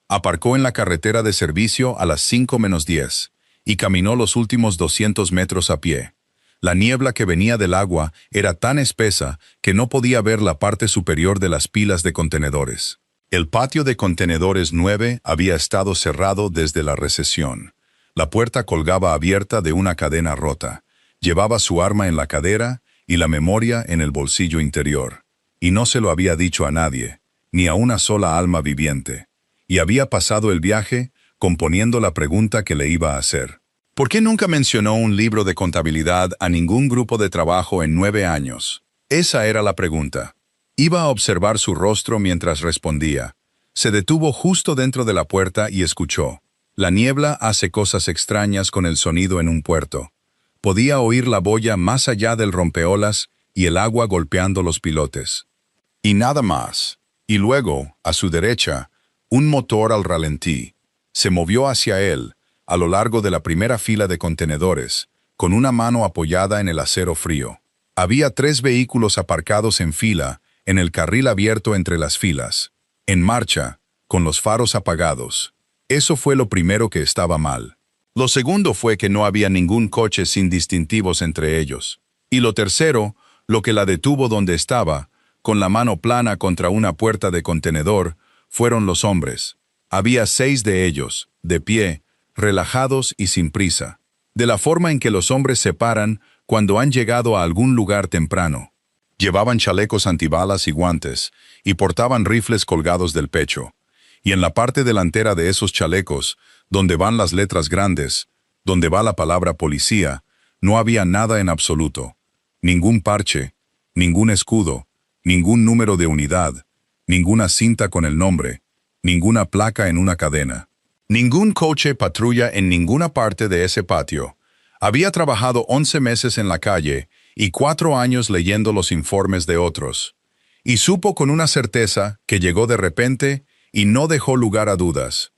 Aparcó en la carretera de servicio a las 5:10 y caminó los últimos 200 metros a pie. La niebla que venía del agua era tan espesa que no podía ver la parte superior de las pilas de contenedores. El patio de contenedores 9 había estado cerrado desde la recesión. La puerta colgaba abierta de una cadena rota. Llevaba su arma en la cadera y la memoria en el bolsillo interior. Y no se lo había dicho a nadie, ni a una sola alma viviente. Y había pasado el viaje componiendo la pregunta que le iba a hacer. ¿Por qué nunca mencionó un libro de contabilidad a ningún grupo de trabajo en 9 años? Esa era la pregunta. Iba a observar su rostro mientras respondía. Se detuvo justo dentro de la puerta y escuchó. La niebla hace cosas extrañas con el sonido en un puerto. Podía oír la boya más allá del rompeolas y el agua golpeando los pilotes. Y nada más. Y luego, a su derecha, un motor al ralentí. Se movió hacia él, a lo largo de la primera fila de contenedores, con una mano apoyada en el acero frío. Había 3 vehículos aparcados en fila, en el carril abierto entre las filas. En marcha, con los faros apagados. Eso fue lo primero que estaba mal. Lo segundo fue que no había ningún coche sin distintivos entre ellos. Y lo tercero, lo que la detuvo donde estaba, con la mano plana contra una puerta de contenedor, fueron los hombres. Había 6 de ellos, de pie, relajados y sin prisa. De la forma en que los hombres se paran cuando han llegado a algún lugar temprano. Llevaban chalecos antibalas y guantes, y portaban rifles colgados del pecho. Y en la parte delantera de esos chalecos, donde van las letras grandes, donde va la palabra policía, no había nada en absoluto. Ningún parche, ningún escudo, ningún número de unidad, ninguna cinta con el nombre, ninguna placa en una cadena. Ningún coche patrulla en ninguna parte de ese patio. Había trabajado 11 meses en la calle y 4 años leyendo los informes de otros. Y supo con una certeza que llegó de repente y no dejó lugar a dudas,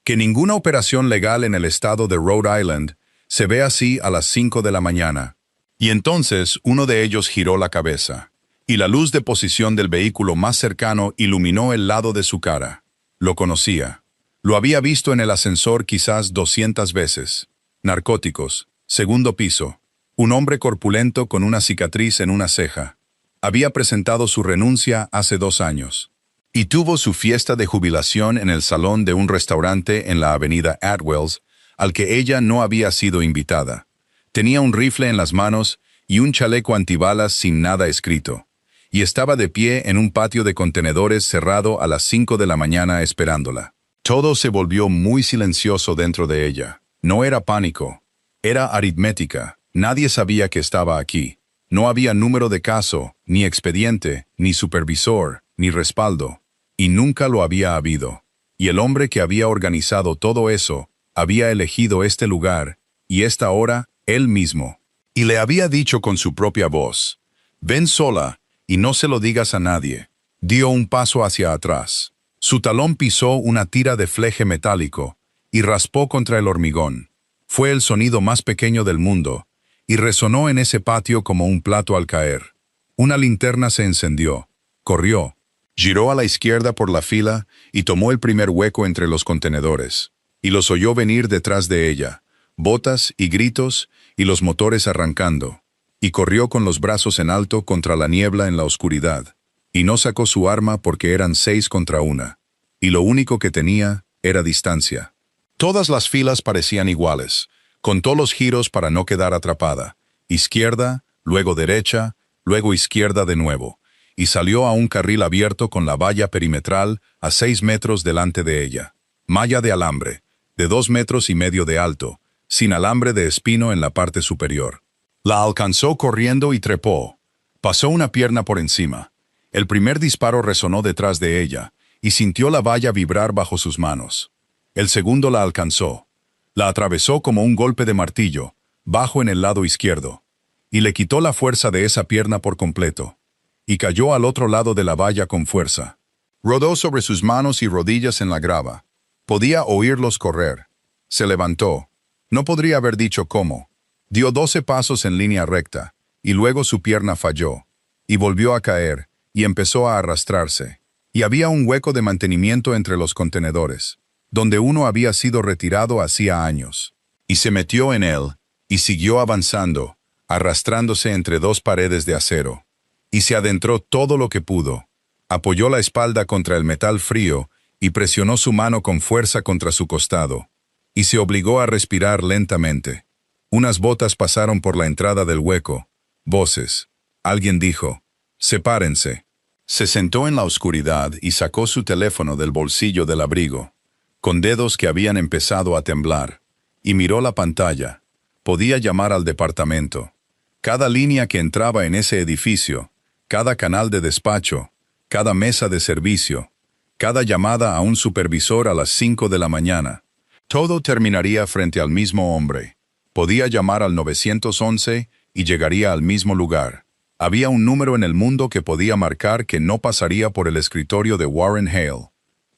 que ninguna operación legal en el estado de Rhode Island se ve así a las 5 de la mañana. Y entonces uno de ellos giró la cabeza, y la luz de posición del vehículo más cercano iluminó el lado de su cara. Lo conocía. Lo había visto en el ascensor quizás 200 veces. Narcóticos, segundo piso. Un hombre corpulento con una cicatriz en una ceja. Había presentado su renuncia hace 2 años. Y tuvo su fiesta de jubilación en el salón de un restaurante en la avenida Atwells, al que ella no había sido invitada. Tenía un rifle en las manos y un chaleco antibalas sin nada escrito. Y estaba de pie en un patio de contenedores cerrado a las 5 de la mañana esperándola. Todo se volvió muy silencioso dentro de ella. No era pánico. Era aritmética. Nadie sabía que estaba aquí. No había número de caso, ni expediente, ni supervisor, ni respaldo. Y nunca lo había habido. Y el hombre que había organizado todo eso, había elegido este lugar, y esta hora, él mismo. Y le había dicho con su propia voz: «Ven sola, y no se lo digas a nadie». Dio un paso hacia atrás. Su talón pisó una tira de fleje metálico, y raspó contra el hormigón. Fue el sonido más pequeño del mundo, y resonó en ese patio como un plato al caer. Una linterna se encendió. Corrió. Giró a la izquierda por la fila y tomó el primer hueco entre los contenedores. Y los oyó venir detrás de ella, botas y gritos y los motores arrancando. Y corrió con los brazos en alto contra la niebla en la oscuridad. Y no sacó su arma porque eran 6 contra 1. Y lo único que tenía era distancia. Todas las filas parecían iguales. Contó los giros para no quedar atrapada. Izquierda, luego derecha, luego izquierda de nuevo. Y salió a un carril abierto con la valla perimetral a 6 metros delante de ella. Malla de alambre, de 2,5 metros de alto, sin alambre de espino en la parte superior. La alcanzó corriendo y trepó. Pasó una pierna por encima. El primer disparo resonó detrás de ella, y sintió la valla vibrar bajo sus manos. El segundo la alcanzó. La atravesó como un golpe de martillo, bajo en el lado izquierdo, y le quitó la fuerza de esa pierna por completo, y cayó al otro lado de la valla con fuerza. Rodó sobre sus manos y rodillas en la grava. Podía oírlos correr. Se levantó. No podría haber dicho cómo. Dio 12 pasos en línea recta, y luego su pierna falló, y volvió a caer, y empezó a arrastrarse. Y había un hueco de mantenimiento entre los contenedores, donde uno había sido retirado hacía años. Y se metió en él, y siguió avanzando, arrastrándose entre 2 paredes de acero. Y se adentró todo lo que pudo. Apoyó la espalda contra el metal frío, y presionó su mano con fuerza contra su costado. Y se obligó a respirar lentamente. Unas botas pasaron por la entrada del hueco. Voces. Alguien dijo: «Sepárense». Se sentó en la oscuridad y sacó su teléfono del bolsillo del abrigo, con dedos que habían empezado a temblar, y miró la pantalla. Podía llamar al departamento. Cada línea que entraba en ese edificio, cada canal de despacho, cada mesa de servicio, cada llamada a un supervisor a las 5 de la mañana, todo terminaría frente al mismo hombre. Podía llamar al 911 y llegaría al mismo lugar. Había un número en el mundo que podía marcar que no pasaría por el escritorio de Warren Hale.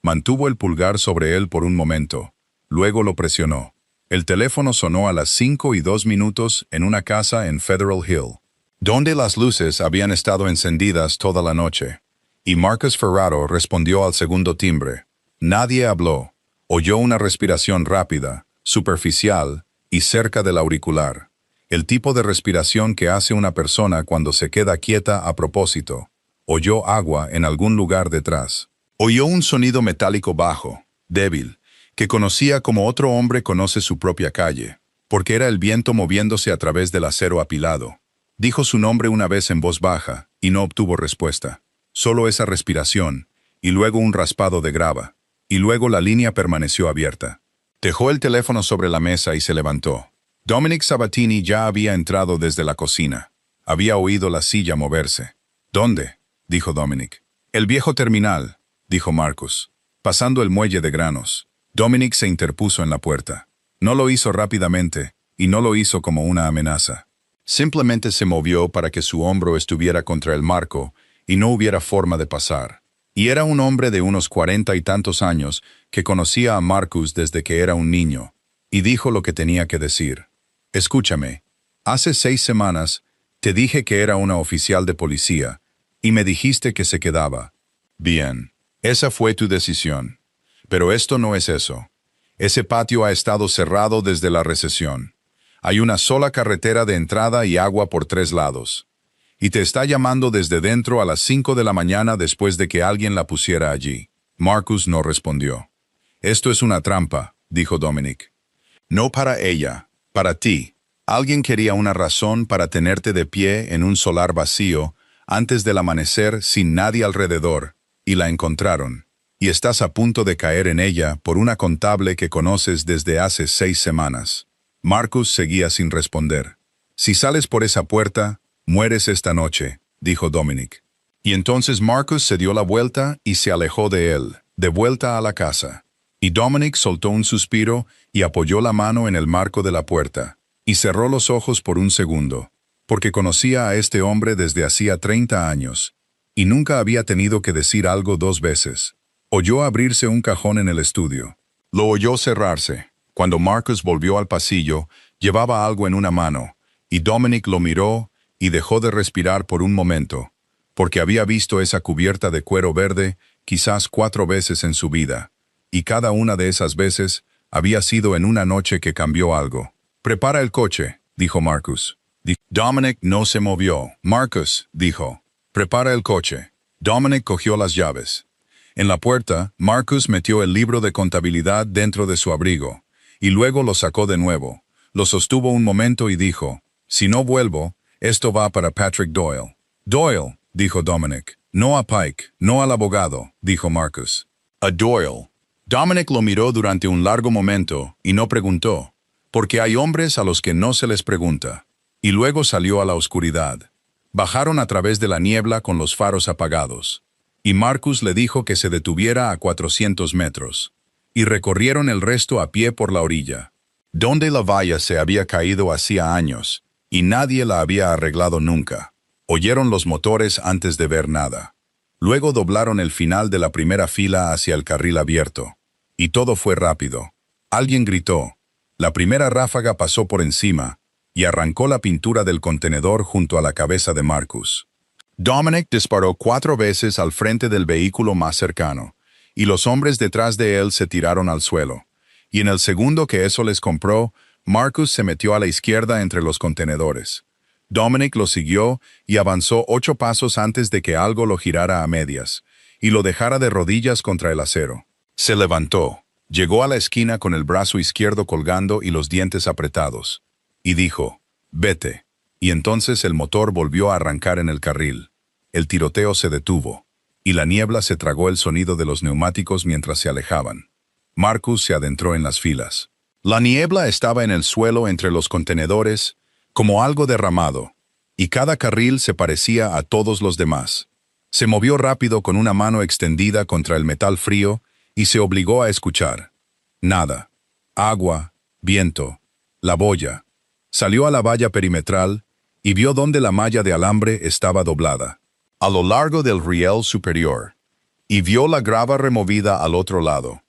Mantuvo el pulgar sobre él por un momento. Luego lo presionó. El teléfono sonó a las 5:02 en una casa en Federal Hill, donde las luces habían estado encendidas toda la noche. Y Marcus Ferraro respondió al segundo timbre. Nadie habló. Oyó una respiración rápida, superficial y cerca del auricular. El tipo de respiración que hace una persona cuando se queda quieta a propósito. Oyó agua en algún lugar detrás. Oyó un sonido metálico bajo, débil, que conocía como otro hombre conoce su propia calle, porque era el viento moviéndose a través del acero apilado. Dijo su nombre una vez en voz baja, y no obtuvo respuesta. Solo esa respiración, y luego un raspado de grava, y luego la línea permaneció abierta. Dejó el teléfono sobre la mesa y se levantó. Dominic Sabatini ya había entrado desde la cocina. Había oído la silla moverse. «¿Dónde?», dijo Dominic. «El viejo terminal», dijo Marcus. «Pasando el muelle de granos». Dominic se interpuso en la puerta. No lo hizo rápidamente, y no lo hizo como una amenaza. Simplemente se movió para que su hombro estuviera contra el marco y no hubiera forma de pasar. Y era un hombre de unos 40 y tantos años que conocía a Marcus desde que era un niño, y dijo lo que tenía que decir. «Escúchame, hace 6 semanas te dije que era una oficial de policía, y me dijiste que se quedaba. Bien, esa fue tu decisión. Pero esto no es eso. Ese patio ha estado cerrado desde la recesión. Hay una sola carretera de entrada y agua por 3 lados. Y te está llamando desde dentro a las 5 de la mañana después de que alguien la pusiera allí. Marcus no respondió. Esto es una trampa, dijo Dominic. No para ella, para ti. Alguien quería una razón para tenerte de pie en un solar vacío antes del amanecer sin nadie alrededor, y la encontraron. Y estás a punto de caer en ella por una contable que conoces desde hace 6 semanas. Marcus seguía sin responder. Si sales por esa puerta, mueres esta noche, dijo Dominic. Y entonces Marcus se dio la vuelta y se alejó de él, de vuelta a la casa. Y Dominic soltó un suspiro y apoyó la mano en el marco de la puerta, y cerró los ojos por un segundo, porque conocía a este hombre desde hacía 30 años, y nunca había tenido que decir algo 2 veces. Oyó abrirse un cajón en el estudio. Lo oyó cerrarse. Cuando Marcus volvió al pasillo, llevaba algo en una mano, y Dominic lo miró y dejó de respirar por un momento, porque había visto esa cubierta de cuero verde quizás 4 veces en su vida, y cada una de esas veces había sido en una noche que cambió algo. «Prepara el coche», dijo Marcus. Dominic no se movió. «Marcus», dijo, «prepara el coche». Dominic cogió las llaves. En la puerta, Marcus metió el libro de contabilidad dentro de su abrigo, y luego lo sacó de nuevo. Lo sostuvo un momento y dijo, «Si no vuelvo, esto va para Patrick Doyle». «Doyle», dijo Dominic. «No a Pike, no al abogado», dijo Marcus. «A Doyle». Dominic lo miró durante un largo momento y no preguntó, porque hay hombres a los que no se les pregunta. Y luego salió a la oscuridad. Bajaron a través de la niebla con los faros apagados. Y Marcus le dijo que se detuviera a 400 metros. Y recorrieron el resto a pie por la orilla, donde la valla se había caído hacía años, y nadie la había arreglado nunca. Oyeron los motores antes de ver nada. Luego doblaron el final de la primera fila hacia el carril abierto. Y todo fue rápido. Alguien gritó. La primera ráfaga pasó por encima, y arrancó la pintura del contenedor junto a la cabeza de Marcus. Dominic disparó 4 veces al frente del vehículo más cercano, y los hombres detrás de él se tiraron al suelo. Y en el segundo que eso les compró, Marcus se metió a la izquierda entre los contenedores. Dominic lo siguió y avanzó 8 pasos antes de que algo lo girara a medias, y lo dejara de rodillas contra el acero. Se levantó, llegó a la esquina con el brazo izquierdo colgando y los dientes apretados, y dijo, «Vete». Y entonces el motor volvió a arrancar en el carril. El tiroteo se detuvo, y la niebla se tragó el sonido de los neumáticos mientras se alejaban. Marcus se adentró en las filas. La niebla estaba en el suelo entre los contenedores, como algo derramado, y cada carril se parecía a todos los demás. Se movió rápido con una mano extendida contra el metal frío y se obligó a escuchar. Nada. Agua, viento, la boya. Salió a la valla perimetral y vio dónde la malla de alambre estaba doblada, a lo largo del riel superior, y vio la grava removida al otro lado,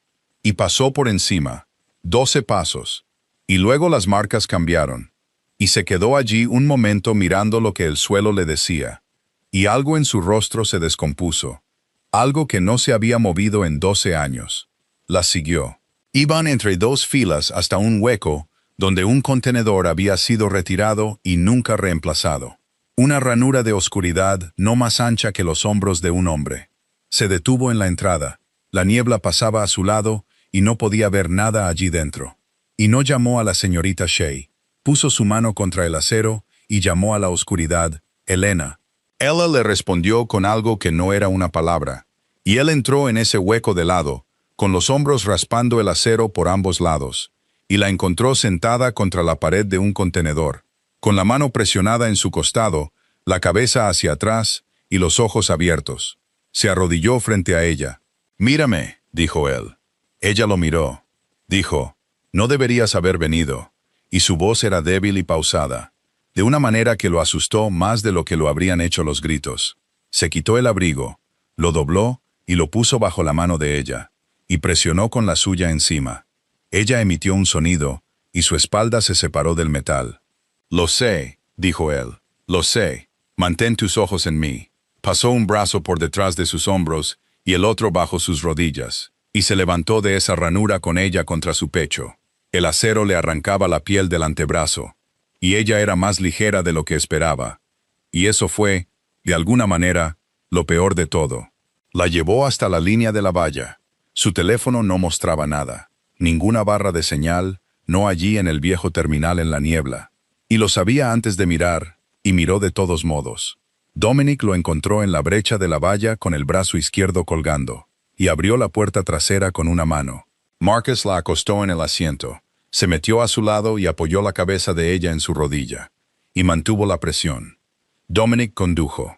y pasó por encima, 12 pasos, y luego las marcas cambiaron, y se quedó allí un momento mirando lo que el suelo le decía, y algo en su rostro se descompuso, algo que no se había movido en 12 años. Las siguió. Iban entre 2 filas hasta un hueco donde un contenedor había sido retirado y nunca reemplazado. Una ranura de oscuridad no más ancha que los hombros de un hombre. Se detuvo en la entrada. La niebla pasaba a su lado y no podía ver nada allí dentro. Y no llamó a la señorita Shea. Puso su mano contra el acero y llamó a la oscuridad, «Elena». Ella le respondió con algo que no era una palabra, y él entró en ese hueco de lado, con los hombros raspando el acero por ambos lados, y la encontró sentada contra la pared de un contenedor, con la mano presionada en su costado, la cabeza hacia atrás y los ojos abiertos. Se arrodilló frente a ella. «Mírame», dijo él. Ella lo miró. Dijo, «No deberías haber venido», y su voz era débil y pausada, de una manera que lo asustó más de lo que lo habrían hecho los gritos. Se quitó el abrigo, lo dobló y lo puso bajo la mano de ella, y presionó con la suya encima. Ella emitió un sonido, y su espalda se separó del metal. «Lo sé», dijo él, «lo sé. Mantén tus ojos en mí». Pasó un brazo por detrás de sus hombros y el otro bajo sus rodillas, y se levantó de esa ranura con ella contra su pecho. El acero le arrancaba la piel del antebrazo, y ella era más ligera de lo que esperaba. Y eso fue, de alguna manera, lo peor de todo. La llevó hasta la línea de la valla. Su teléfono no mostraba nada, ninguna barra de señal, no allí en el viejo terminal en la niebla. Y lo sabía antes de mirar, y miró de todos modos. Dominic lo encontró en la brecha de la valla con el brazo izquierdo colgando, y abrió la puerta trasera con una mano. Marcus la acostó en el asiento, se metió a su lado y apoyó la cabeza de ella en su rodilla, y mantuvo la presión. Dominic condujo.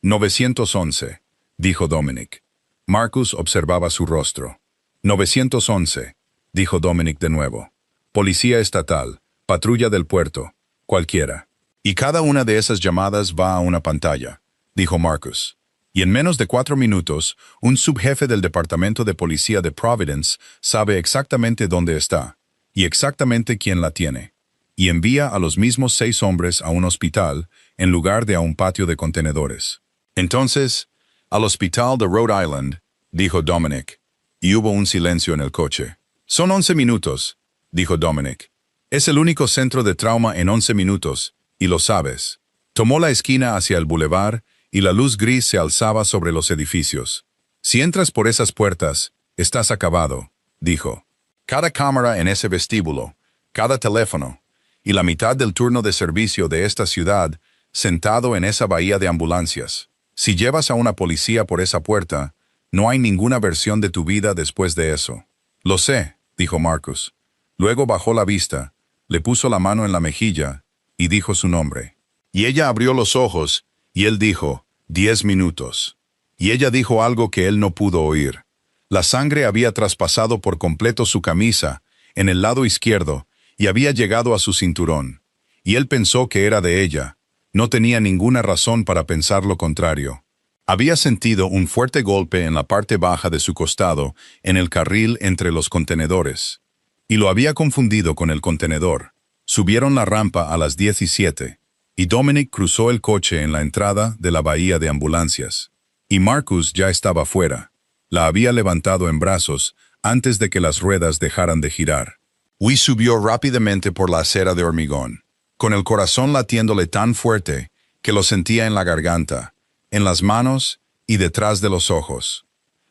911, dijo Dominic. Marcus observaba su rostro. 911, dijo Dominic de nuevo. Policía estatal, patrulla del puerto, cualquiera. Y cada una de esas llamadas va a una pantalla, dijo Marcus. Y en menos de 4 minutos, un subjefe del departamento de policía de Providence sabe exactamente dónde está, y exactamente quién la tiene, y envía a los mismos 6 hombres a un hospital en lugar de a un patio de contenedores. Entonces, al hospital de Rhode Island, dijo Dominic, y hubo un silencio en el coche. Son 11 minutos, dijo Dominic. Es el único centro de trauma en 11 minutos, y lo sabes. Tomó la esquina hacia el bulevar y la luz gris se alzaba sobre los edificios. Si entras por esas puertas, estás acabado, dijo. Cada cámara en ese vestíbulo, cada teléfono, y la mitad del turno de servicio de esta ciudad sentado en esa bahía de ambulancias. Si llevas a una policía por esa puerta, no hay ninguna versión de tu vida después de eso. Lo sé, dijo Marcus. Luego bajó la vista, le puso la mano en la mejilla y dijo su nombre. Y ella abrió los ojos y él dijo, 10 minutos. Y ella dijo algo que él no pudo oír. La sangre había traspasado por completo su camisa, en el lado izquierdo, y había llegado a su cinturón. Y él pensó que era de ella. No tenía ninguna razón para pensar lo contrario. Había sentido un fuerte golpe en la parte baja de su costado, en el carril entre los contenedores. Y lo había confundido con el contenedor. Subieron la rampa a las 17, y Dominic cruzó el coche en la entrada de la bahía de ambulancias. Y Marcus ya estaba fuera. La había levantado en brazos antes de que las ruedas dejaran de girar. Will subió rápidamente por la acera de hormigón, con el corazón latiéndole tan fuerte que lo sentía en la garganta, en las manos y detrás de los ojos.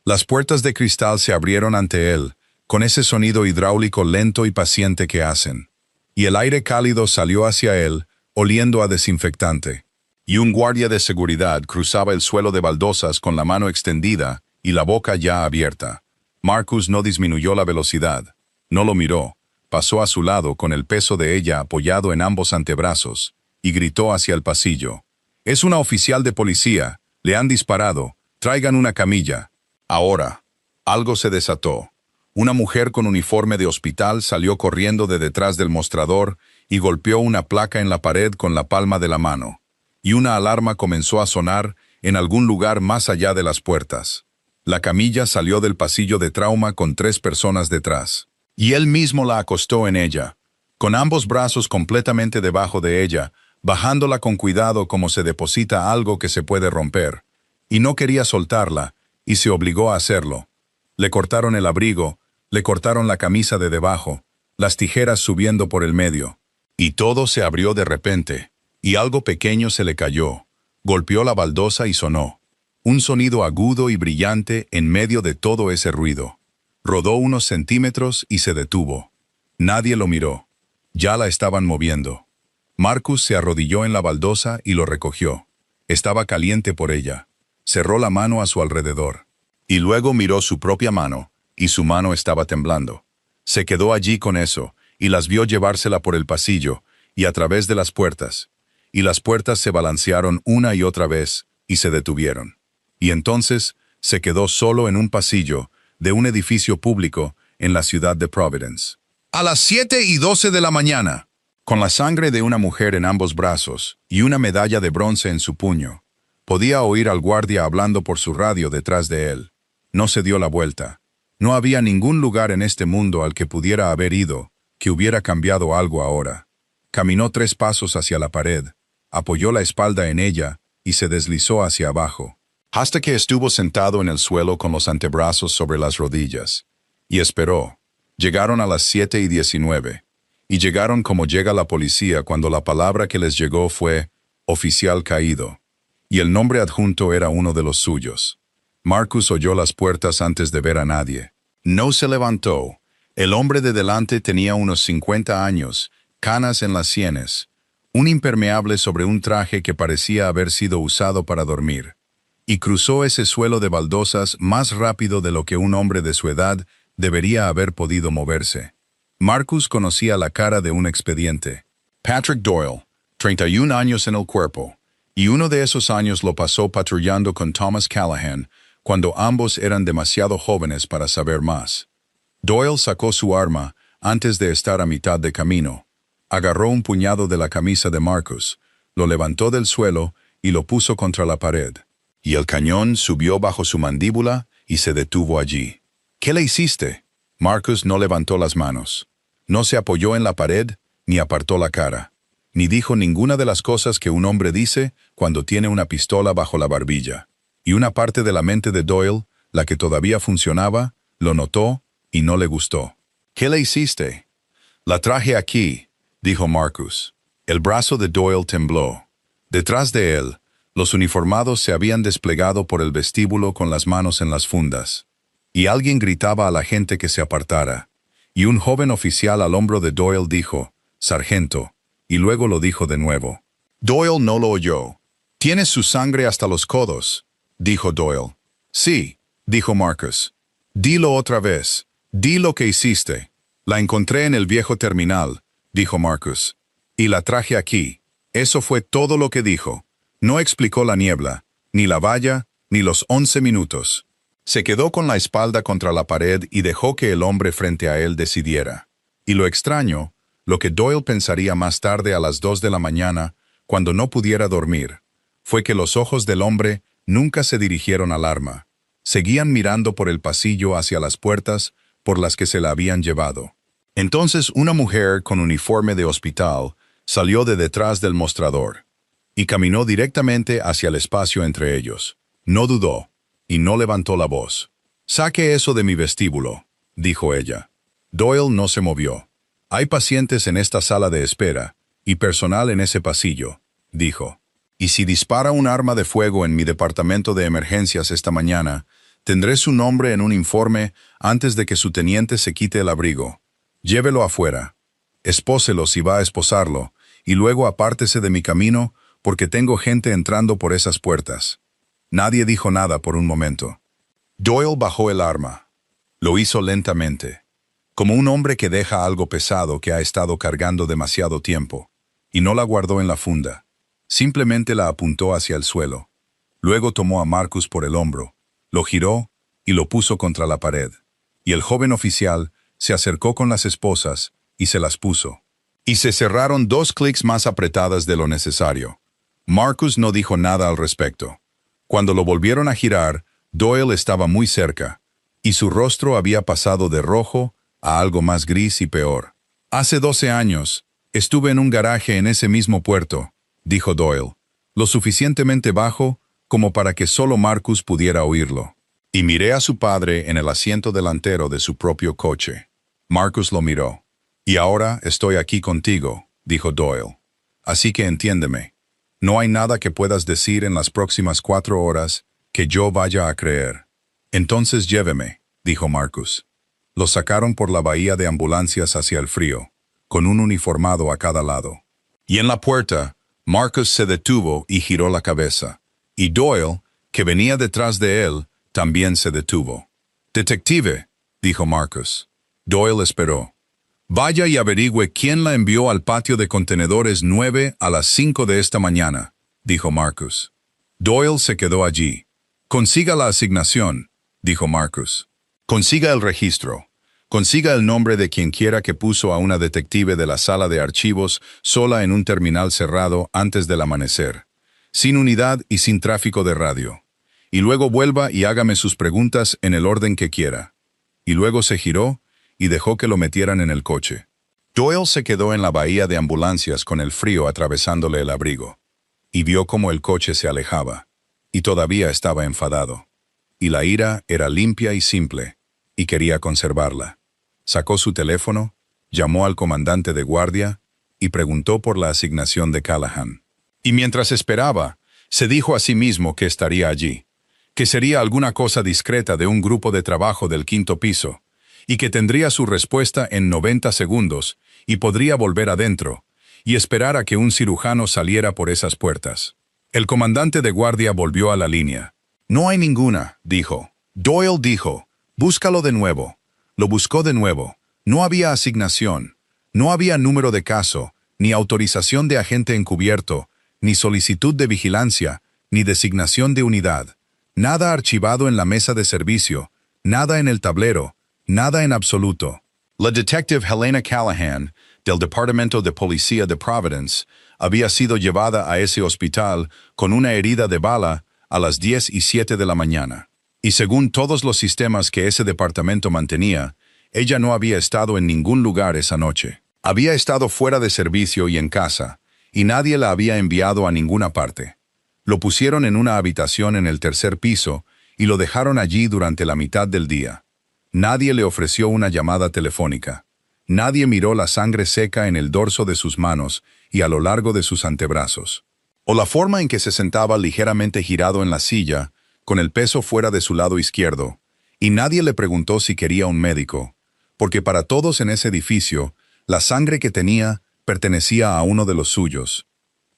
Las puertas de cristal se abrieron ante él, con ese sonido hidráulico lento y paciente que hacen. Y el aire cálido salió hacia él, oliendo a desinfectante. Y un guardia de seguridad cruzaba el suelo de baldosas con la mano extendida y la boca ya abierta. Marcus no disminuyó la velocidad. No lo miró. Pasó a su lado con el peso de ella apoyado en ambos antebrazos, y gritó hacia el pasillo. «Es una oficial de policía. Le han disparado. Traigan una camilla». Ahora. Algo se desató. Una mujer con uniforme de hospital salió corriendo de detrás del mostrador y golpeó una placa en la pared con la palma de la mano. Y una alarma comenzó a sonar en algún lugar más allá de las puertas. La camilla salió del pasillo de trauma con 3 personas detrás. Y él mismo la acostó en ella, con ambos brazos completamente debajo de ella, bajándola con cuidado como se deposita algo que se puede romper. Y no quería soltarla, y se obligó a hacerlo. Le cortaron el abrigo, le cortaron la camisa de debajo, las tijeras subiendo por el medio. Y todo se abrió de repente, y algo pequeño se le cayó. Golpeó la baldosa y sonó. Un sonido agudo y brillante en medio de todo ese ruido. Rodó unos centímetros y se detuvo. Nadie lo miró. Ya la estaban moviendo. Marcus se arrodilló en la baldosa y lo recogió. Estaba caliente por ella. Cerró la mano a su alrededor. Y luego miró su propia mano, y su mano estaba temblando. Se quedó allí con eso, y las vio llevársela por el pasillo, y a través de las puertas. Y las puertas se balancearon una y otra vez, y se detuvieron. Y entonces se quedó solo en un pasillo, de un edificio público en la ciudad de Providence. A las 7:12 de la mañana, con la sangre de una mujer en ambos brazos y una medalla de bronce en su puño, podía oír al guardia hablando por su radio detrás de él. No se dio la vuelta. No había ningún lugar en este mundo al que pudiera haber ido que hubiera cambiado algo ahora. Caminó 3 pasos hacia la pared, apoyó la espalda en ella y se deslizó hacia abajo, hasta que estuvo sentado en el suelo con los antebrazos sobre las rodillas. Y esperó. Llegaron a las 7:19. y llegaron como llega la policía cuando la palabra que les llegó fue «oficial caído», y el nombre adjunto era uno de los suyos. Marcus oyó las puertas antes de ver a nadie. No se levantó. El hombre de delante tenía unos 50 años, canas en las sienes, un impermeable sobre un traje que parecía haber sido usado para dormir, y cruzó ese suelo de baldosas más rápido de lo que un hombre de su edad debería haber podido moverse. Marcus conocía la cara de un expediente. Patrick Doyle, 31 años en el cuerpo, y uno de esos años lo pasó patrullando con Thomas Callahan, cuando ambos eran demasiado jóvenes para saber más. Doyle sacó su arma antes de estar a mitad de camino. Agarró un puñado de la camisa de Marcus, lo levantó del suelo y lo puso contra la pared. Y el cañón subió bajo su mandíbula y se detuvo allí. ¿Qué le hiciste? Marcus no levantó las manos. No se apoyó en la pared, ni apartó la cara. Ni dijo ninguna de las cosas que un hombre dice cuando tiene una pistola bajo la barbilla. Y una parte de la mente de Doyle, la que todavía funcionaba, lo notó y no le gustó. ¿Qué le hiciste? La traje aquí, dijo Marcus. El brazo de Doyle tembló. Detrás de él, los uniformados se habían desplegado por el vestíbulo con las manos en las fundas. Y alguien gritaba a la gente que se apartara. Y un joven oficial al hombro de Doyle dijo, «Sargento», y luego lo dijo de nuevo. Doyle no lo oyó. «Tienes su sangre hasta los codos», dijo Doyle. «Sí», dijo Marcus. «Dilo otra vez. Di lo que hiciste». «La encontré en el viejo terminal», dijo Marcus. «Y la traje aquí». Eso fue todo lo que dijo. No explicó la niebla, ni la valla, ni los 11 minutos. Se quedó con la espalda contra la pared y dejó que el hombre frente a él decidiera. Y lo extraño, lo que Doyle pensaría más tarde a las 2 de la mañana, cuando no pudiera dormir, fue que los ojos del hombre nunca se dirigieron al arma. Seguían mirando por el pasillo hacia las puertas por las que se la habían llevado. Entonces una mujer con uniforme de hospital salió de detrás del mostrador y caminó directamente hacia el espacio entre ellos. No dudó y no levantó la voz. «Saque eso de mi vestíbulo», dijo ella. Doyle no se movió. «Hay pacientes en esta sala de espera y personal en ese pasillo», dijo. «Y si dispara un arma de fuego en mi departamento de emergencias esta mañana, tendré su nombre en un informe antes de que su teniente se quite el abrigo. Llévelo afuera. Espóselo si va a esposarlo, y luego apártese de mi camino porque tengo gente entrando por esas puertas». Nadie dijo nada por un momento. Doyle bajó el arma. Lo hizo lentamente, como un hombre que deja algo pesado que ha estado cargando demasiado tiempo, y no la guardó en la funda. Simplemente la apuntó hacia el suelo. Luego tomó a Marcus por el hombro, lo giró y lo puso contra la pared. Y el joven oficial se acercó con las esposas y se las puso. Y se cerraron 2 clics más apretadas de lo necesario. Marcus no dijo nada al respecto. Cuando lo volvieron a girar, Doyle estaba muy cerca, y su rostro había pasado de rojo a algo más gris y peor. «Hace 12 años, estuve en un garaje en ese mismo puerto», dijo Doyle, lo suficientemente bajo como para que solo Marcus pudiera oírlo. «Y miré a su padre en el asiento delantero de su propio coche». Marcus lo miró. «Y ahora estoy aquí contigo», dijo Doyle. «Así que entiéndeme. No hay nada que puedas decir en las próximas 4 horas que yo vaya a creer». «Entonces lléveme», dijo Marcus. Lo sacaron por la bahía de ambulancias hacia el frío, con un uniformado a cada lado. Y en la puerta, Marcus se detuvo y giró la cabeza. Y Doyle, que venía detrás de él, también se detuvo. «Detective», dijo Marcus. Doyle esperó. «Vaya y averigüe quién la envió al patio de contenedores 9 a las 5 de esta mañana», dijo Marcus. Doyle se quedó allí. «Consiga la asignación», dijo Marcus. «Consiga el registro. Consiga el nombre de quien quiera que puso a una detective de la sala de archivos sola en un terminal cerrado antes del amanecer, sin unidad y sin tráfico de radio. Y luego vuelva y hágame sus preguntas en el orden que quiera». Y luego se giró y dejó que lo metieran en el coche. Doyle se quedó en la bahía de ambulancias con el frío atravesándole el abrigo, y vio cómo el coche se alejaba, y todavía estaba enfadado. Y la ira era limpia y simple, y quería conservarla. Sacó su teléfono, llamó al comandante de guardia y preguntó por la asignación de Callahan. Y mientras esperaba, se dijo a sí mismo que estaría allí, que sería alguna cosa discreta de un grupo de trabajo del 5º piso, y que tendría su respuesta en 90 segundos y podría volver adentro y esperar a que un cirujano saliera por esas puertas. El comandante de guardia volvió a la línea. «No hay ninguna», dijo. Doyle dijo, «Búscalo de nuevo». Lo buscó de nuevo. No había asignación. No había número de caso, ni autorización de agente encubierto, ni solicitud de vigilancia, ni designación de unidad. Nada archivado en la mesa de servicio, nada en el tablero, nada en absoluto. La detective Helena Callahan, del Departamento de Policía de Providence, había sido llevada a ese hospital con una herida de bala a las 10:07 de la mañana. Y según todos los sistemas que ese departamento mantenía, ella no había estado en ningún lugar esa noche. Había estado fuera de servicio y en casa, y nadie la había enviado a ninguna parte. Lo pusieron en una habitación en el 3er piso y lo dejaron allí durante la mitad del día. Nadie le ofreció una llamada telefónica. Nadie miró la sangre seca en el dorso de sus manos y a lo largo de sus antebrazos. O la forma en que se sentaba ligeramente girado en la silla, con el peso fuera de su lado izquierdo, y nadie le preguntó si quería un médico, porque para todos en ese edificio, la sangre que tenía pertenecía a uno de los suyos,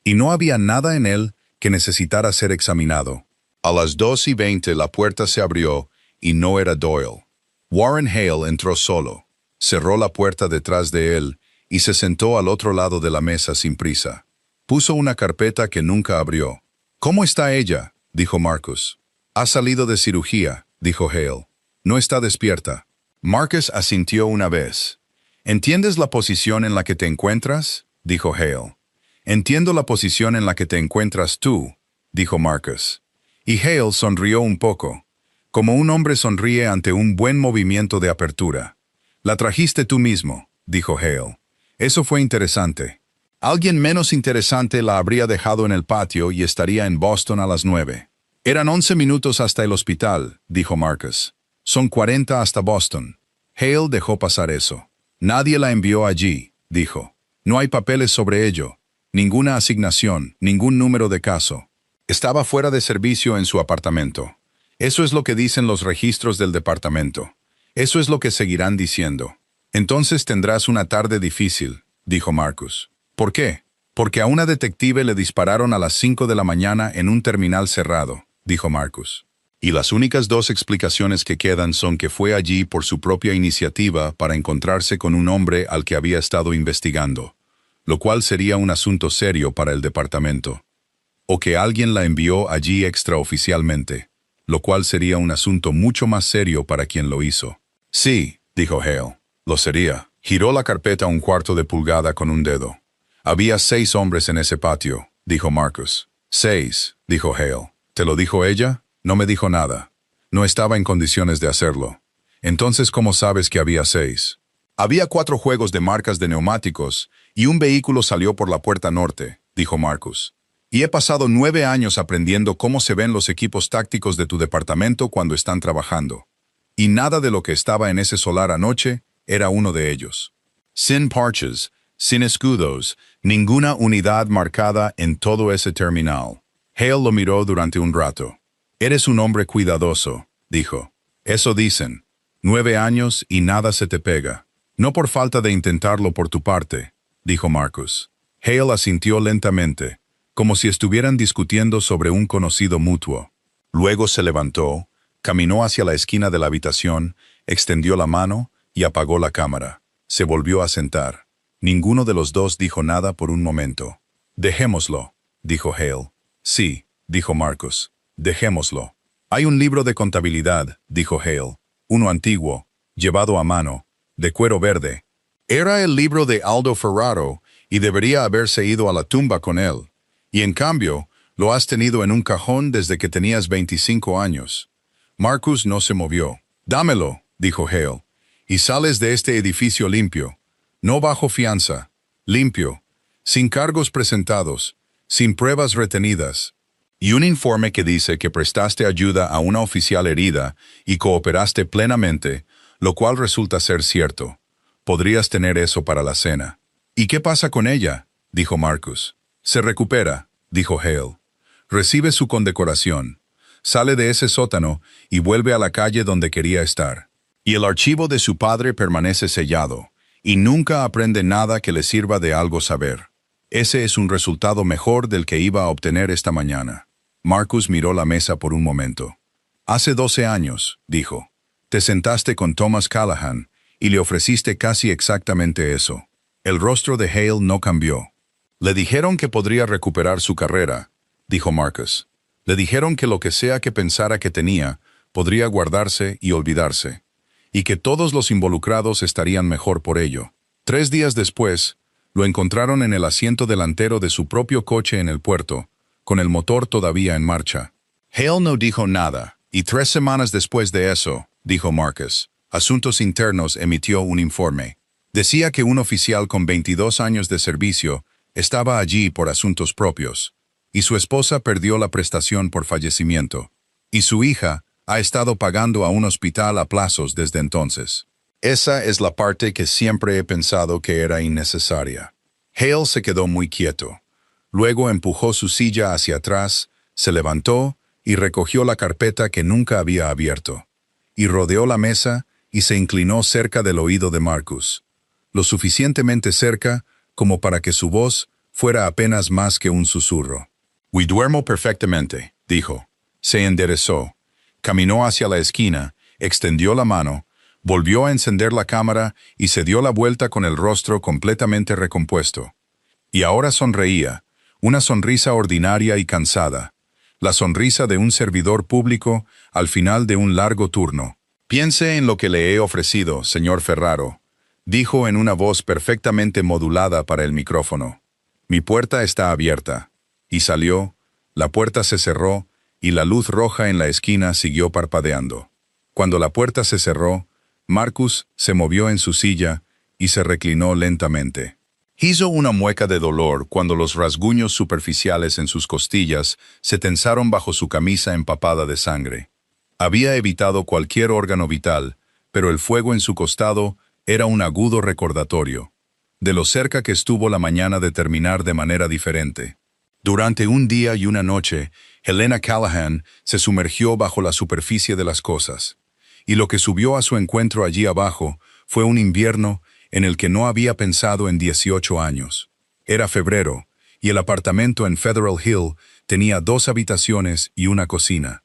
y no había nada en él que necesitara ser examinado. A las 2:20 la puerta se abrió y no era Doyle. Warren Hale entró solo, cerró la puerta detrás de él y se sentó al otro lado de la mesa sin prisa. Puso una carpeta que nunca abrió. «¿Cómo está ella?», dijo Marcus. «Ha salido de cirugía», dijo Hale. «No está despierta». Marcus asintió una vez. «¿Entiendes la posición en la que te encuentras?», dijo Hale. «Entiendo la posición en la que te encuentras tú», dijo Marcus. Y Hale sonrió un poco, como un hombre sonríe ante un buen movimiento de apertura. «La trajiste tú mismo», dijo Hale. «Eso fue interesante. Alguien menos interesante la habría dejado en el patio y estaría en Boston a las 9. «Eran 11 minutos hasta el hospital», dijo Marcus. «Son 40 hasta Boston». Hale dejó pasar eso. «Nadie la envió allí», dijo. «No hay papeles sobre ello. Ninguna asignación, ningún número de caso. Estaba fuera de servicio en su apartamento. Eso es lo que dicen los registros del departamento. Eso es lo que seguirán diciendo». «Entonces tendrás una tarde difícil», dijo Marcus. «¿Por qué?» «Porque a una detective le dispararon a las 5 de la mañana en un terminal cerrado», dijo Marcus. «Y las únicas 2 explicaciones que quedan son que fue allí por su propia iniciativa para encontrarse con un hombre al que había estado investigando, lo cual sería un asunto serio para el departamento. O que alguien la envió allí extraoficialmente, lo cual sería un asunto mucho más serio para quien lo hizo». «Sí», dijo Hale, «lo sería». Giró la carpeta 1/4 de pulgada con un dedo. «Había 6 hombres en ese patio», dijo Marcus. «6», dijo Hale. «¿Te lo dijo ella?» «No me dijo nada. No estaba en condiciones de hacerlo». «Entonces, ¿cómo sabes que había 6?» «Había 4 juegos de marcas de neumáticos y un vehículo salió por la puerta norte», dijo Marcus. «Y he pasado 9 años aprendiendo cómo se ven los equipos tácticos de tu departamento cuando están trabajando. Y nada de lo que estaba en ese solar anoche era uno de ellos. Sin parches, sin escudos, ninguna unidad marcada en todo ese terminal». Hale lo miró durante un rato. «Eres un hombre cuidadoso», dijo. «Eso dicen. 9 años y nada se te pega. No por falta de intentarlo por tu parte», dijo Marcus. Hale asintió lentamente, como si estuvieran discutiendo sobre un conocido mutuo. Luego se levantó, caminó hacia la esquina de la habitación, extendió la mano y apagó la cámara. Se volvió a sentar. Ninguno de los dos dijo nada por un momento. «Dejémoslo», dijo Hale. «Sí», dijo Marcus. «Dejémoslo». «Hay un libro de contabilidad», dijo Hale. «Uno antiguo, llevado a mano, de cuero verde. Era el libro de Aldo Ferraro y debería haberse ido a la tumba con él. Y en cambio, lo has tenido en un cajón desde que tenías 25 años». Marcus no se movió. «Dámelo», dijo Hale, «y sales de este edificio limpio. No bajo fianza. Limpio. Sin cargos presentados. Sin pruebas retenidas. Y un informe que dice que prestaste ayuda a una oficial herida y cooperaste plenamente, lo cual resulta ser cierto. Podrías tener eso para la cena. ¿Y qué pasa con ella?, dijo Marcus. Se recupera, dijo Hale. Recibe su condecoración. Sale de ese sótano y vuelve a la calle donde quería estar. Y el archivo de su padre permanece sellado, y nunca aprende nada que le sirva de algo saber. Ese es un resultado mejor del que iba a obtener esta mañana. Marcus miró la mesa por un momento. Hace 12 años, dijo, te sentaste con Thomas Callahan y le ofreciste casi exactamente eso. El rostro de Hale no cambió. Le dijeron que podría recuperar su carrera, dijo Marcus. Le dijeron que lo que sea que pensara que tenía, podría guardarse y olvidarse, y que todos los involucrados estarían mejor por ello. 3 días después, lo encontraron en el asiento delantero de su propio coche en el puerto, con el motor todavía en marcha. Hale no dijo nada, y 3 semanas después de eso, dijo Marcus, Asuntos Internos emitió un informe. Decía que un oficial con 22 años de servicio estaba allí por asuntos propios, y su esposa perdió la prestación por fallecimiento, y su hija ha estado pagando a un hospital a plazos desde entonces. Esa es la parte que siempre he pensado que era innecesaria. Hale se quedó muy quieto. Luego empujó su silla hacia atrás, se levantó y recogió la carpeta que nunca había abierto, y rodeó la mesa y se inclinó cerca del oído de Marcus, lo suficientemente cerca como para que su voz fuera apenas más que un susurro. Duermo perfectamente, dijo. Se enderezó, caminó hacia la esquina, extendió la mano, volvió a encender la cámara y se dio la vuelta con el rostro completamente recompuesto. Y ahora sonreía, una sonrisa ordinaria y cansada, la sonrisa de un servidor público al final de un largo turno. Piense en lo que le he ofrecido, señor Ferraro, dijo en una voz perfectamente modulada para el micrófono. Mi puerta está abierta. Y salió, la puerta se cerró y la luz roja en la esquina siguió parpadeando. Cuando la puerta se cerró, Marcus se movió en su silla y se reclinó lentamente. Hizo una mueca de dolor cuando los rasguños superficiales en sus costillas se tensaron bajo su camisa empapada de sangre. Había evitado cualquier órgano vital, pero el fuego en su costado era un agudo recordatorio de lo cerca que estuvo la mañana de terminar de manera diferente. Durante un día y una noche, Helena Callahan se sumergió bajo la superficie de las cosas, y lo que subió a su encuentro allí abajo fue un invierno en el que no había pensado en 18 años. Era febrero, y el apartamento en Federal Hill tenía 2 habitaciones y una cocina,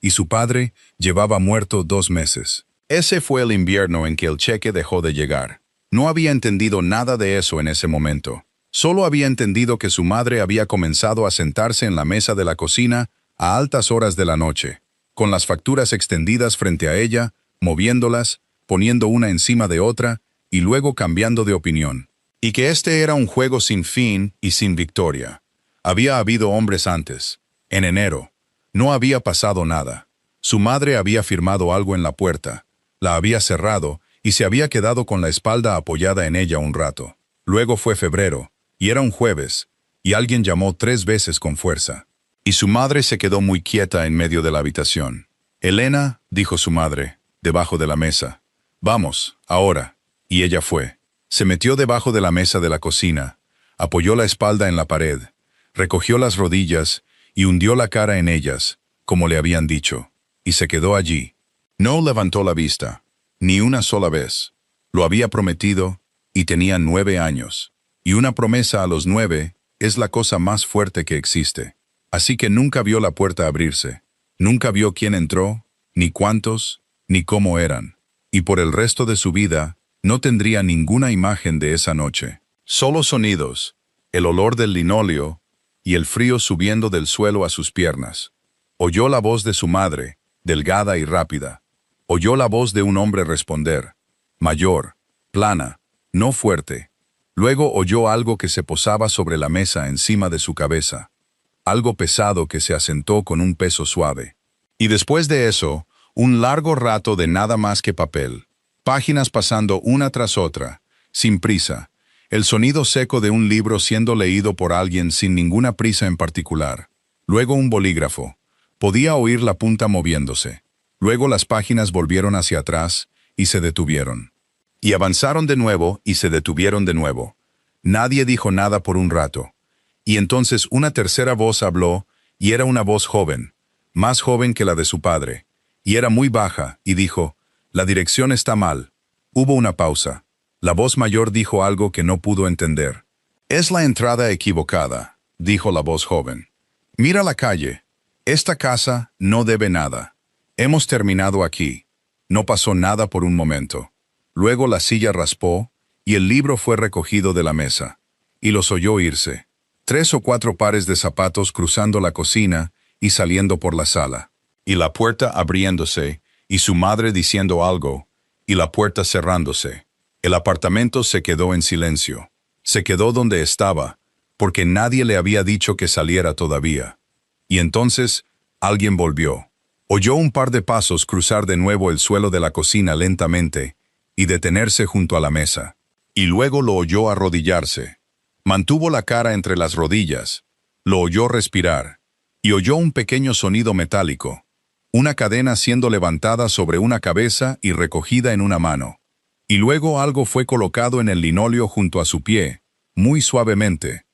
y su padre llevaba muerto 2 meses. Ese fue el invierno en que el cheque dejó de llegar. No había entendido nada de eso en ese momento. Solo había entendido que su madre había comenzado a sentarse en la mesa de la cocina a altas horas de la noche, con las facturas extendidas frente a ella, moviéndolas, poniendo una encima de otra y luego cambiando de opinión. Y que este era un juego sin fin y sin victoria. Había habido hombres antes. En enero. No había pasado nada. Su madre había firmado algo en la puerta, la había cerrado y se había quedado con la espalda apoyada en ella un rato. Luego fue febrero, y era un jueves, y alguien llamó 3 veces con fuerza. Y su madre se quedó muy quieta en medio de la habitación. «Elena», dijo su madre, debajo de la mesa. «Vamos, ahora». Y ella fue. Se metió debajo de la mesa de la cocina, apoyó la espalda en la pared, recogió las rodillas y hundió la cara en ellas, como le habían dicho, y se quedó allí. No levantó la vista, ni una sola vez. Lo había prometido y tenía 9 años. Y una promesa a los 9 es la cosa más fuerte que existe. Así que nunca vio la puerta abrirse. Nunca vio quién entró, ni cuántos, ni cómo eran. Y por el resto de su vida, no tendría ninguna imagen de esa noche. Solo sonidos, el olor del linóleo y el frío subiendo del suelo a sus piernas. Oyó la voz de su madre, delgada y rápida. Oyó la voz de un hombre responder, mayor, plana, no fuerte. Luego oyó algo que se posaba sobre la mesa encima de su cabeza. Algo pesado que se asentó con un peso suave. Y después de eso, un largo rato de nada más que papel. Páginas pasando una tras otra, sin prisa. El sonido seco de un libro siendo leído por alguien sin ninguna prisa en particular. Luego un bolígrafo. Podía oír la punta moviéndose. Luego las páginas volvieron hacia atrás y se detuvieron. Y avanzaron de nuevo y se detuvieron de nuevo. Nadie dijo nada por un rato. Y entonces una tercera voz habló, y era una voz joven, más joven que la de su padre, y era muy baja, y dijo, «La dirección está mal». Hubo una pausa. La voz mayor dijo algo que no pudo entender. «Es la entrada equivocada», dijo la voz joven. «Mira la calle. Esta casa no debe nada. Hemos terminado aquí». No pasó nada por un momento. Luego la silla raspó, y el libro fue recogido de la mesa. Y los oyó irse. 3 o 4 pares de zapatos cruzando la cocina y saliendo por la sala. Y la puerta abriéndose, y su madre diciendo algo, y la puerta cerrándose. El apartamento se quedó en silencio. Se quedó donde estaba, porque nadie le había dicho que saliera todavía. Y entonces, alguien volvió. Oyó un par de pasos cruzar de nuevo el suelo de la cocina lentamente y detenerse junto a la mesa. Y luego lo oyó arrodillarse. Mantuvo la cara entre las rodillas. Lo oyó respirar. Y oyó un pequeño sonido metálico. Una cadena siendo levantada sobre una cabeza y recogida en una mano. Y luego algo fue colocado en el linóleo junto a su pie, muy suavemente,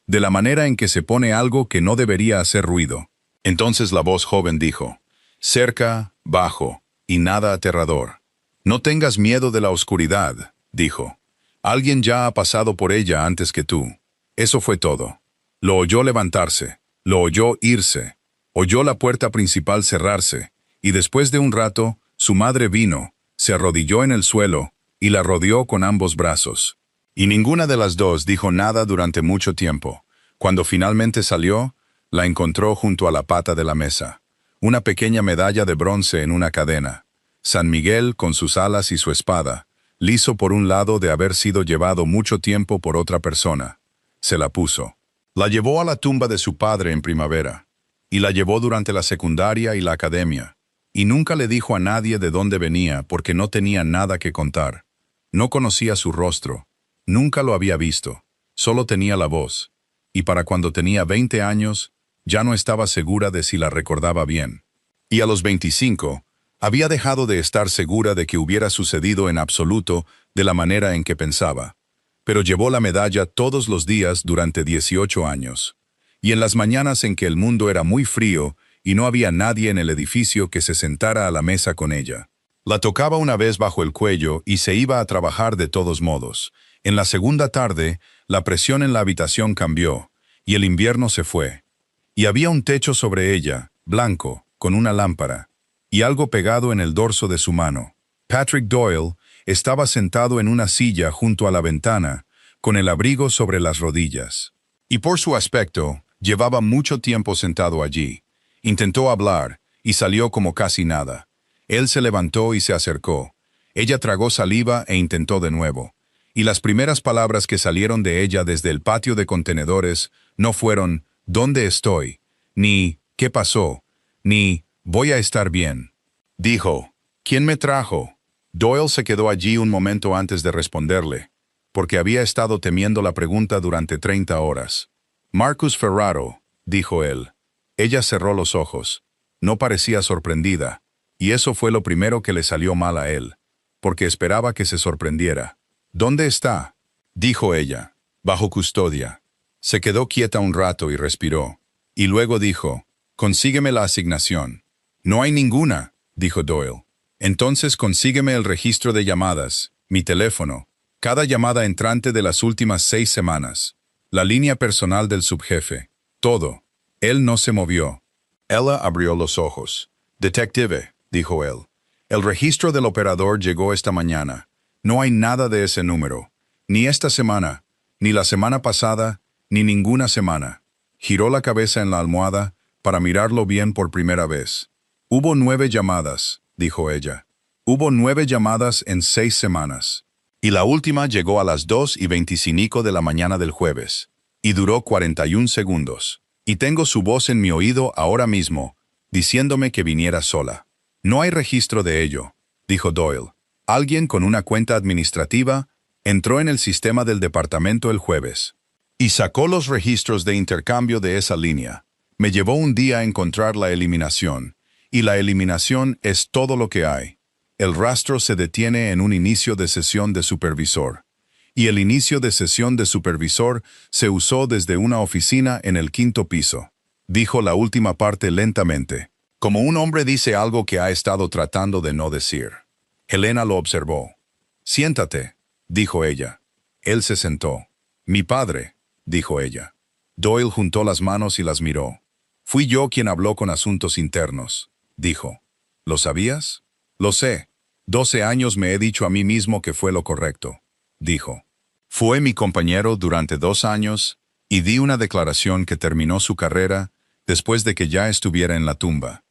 de la manera en que se pone algo que no debería hacer ruido. Entonces la voz joven dijo, «Cerca, bajo, y nada aterrador. No tengas miedo de la oscuridad», dijo. «Alguien ya ha pasado por ella antes que tú». Eso fue todo. Lo oyó levantarse, lo oyó irse, oyó la puerta principal cerrarse, y después de un rato, su madre vino, se arrodilló en el suelo, y la rodeó con ambos brazos. Y ninguna de las dos dijo nada durante mucho tiempo. Cuando finalmente salió, la encontró junto a la pata de la mesa. Una pequeña medalla de bronce en una cadena. San Miguel con sus alas y su espada, liso por un lado de haber sido llevado mucho tiempo por otra persona. Se la puso. La llevó a la tumba de su padre en primavera. Y la llevó durante la secundaria y la academia. Y nunca le dijo a nadie de dónde venía porque no tenía nada que contar. No conocía su rostro. Nunca lo había visto. Solo tenía la voz. Y para cuando tenía 20 años, ya no estaba segura de si la recordaba bien. Y a los 25, había dejado de estar segura de que hubiera sucedido en absoluto de la manera en que pensaba. Pero llevó la medalla todos los días durante 18 años. Y en las mañanas en que el mundo era muy frío y no había nadie en el edificio que se sentara a la mesa con ella. La tocaba una vez bajo el cuello y se iba a trabajar de todos modos. En la segunda tarde, la presión en la habitación cambió, y el invierno se fue. Y había un techo sobre ella, blanco, con una lámpara, y algo pegado en el dorso de su mano. Patrick Doyle estaba sentado en una silla junto a la ventana, con el abrigo sobre las rodillas. Y por su aspecto, llevaba mucho tiempo sentado allí. Intentó hablar, y salió como casi nada. Él se levantó y se acercó. Ella tragó saliva e intentó de nuevo. Y las primeras palabras que salieron de ella desde el patio de contenedores no fueron «¿Dónde estoy?», ni «¿Qué pasó?», ni «Voy a estar bien». Dijo «¿Quién me trajo?». Doyle se quedó allí un momento antes de responderle, porque había estado temiendo la pregunta durante 30 horas. «Marcus Ferraro», dijo él. Ella cerró los ojos. No parecía sorprendida, y eso fue lo primero que le salió mal a él, porque esperaba que se sorprendiera. «¿Dónde está?», dijo ella. «Bajo custodia». Se quedó quieta un rato y respiró. Y luego dijo, «Consígueme la asignación». «No hay ninguna», dijo Doyle. «Entonces consígueme el registro de llamadas, mi teléfono, cada llamada entrante de las últimas 6 semanas, la línea personal del subjefe, todo». Él no se movió. Ella abrió los ojos. «Detective», dijo él. «El registro del operador llegó esta mañana. No hay nada de ese número. Ni esta semana, ni la semana pasada, ni ninguna semana». Giró la cabeza en la almohada para mirarlo bien por primera vez. «Hubo 9 llamadas», dijo ella. «Hubo 9 llamadas en 6 semanas. Y la última llegó a las 2:25 de la mañana del jueves. Y duró 41 segundos. Y tengo su voz en mi oído ahora mismo, diciéndome que viniera sola». «No hay registro de ello», dijo Doyle. «Alguien con una cuenta administrativa entró en el sistema del departamento el jueves y sacó los registros de intercambio de esa línea. Me llevó un día a encontrar la eliminación, y la eliminación es todo lo que hay. El rastro se detiene en un inicio de sesión de supervisor. Y el inicio de sesión de supervisor se usó desde una oficina en el 5º piso. Dijo la última parte lentamente, como un hombre dice algo que ha estado tratando de no decir. Helena lo observó. «Siéntate», dijo ella. Él se sentó. «Mi padre», dijo ella. Doyle juntó las manos y las miró. «Fui yo quien habló con asuntos internos», dijo. «¿Lo sabías?» «Lo sé. 12 años me he dicho a mí mismo que fue lo correcto», dijo. «Fue mi compañero durante 2 años y di una declaración que terminó su carrera después de que ya estuviera en la tumba.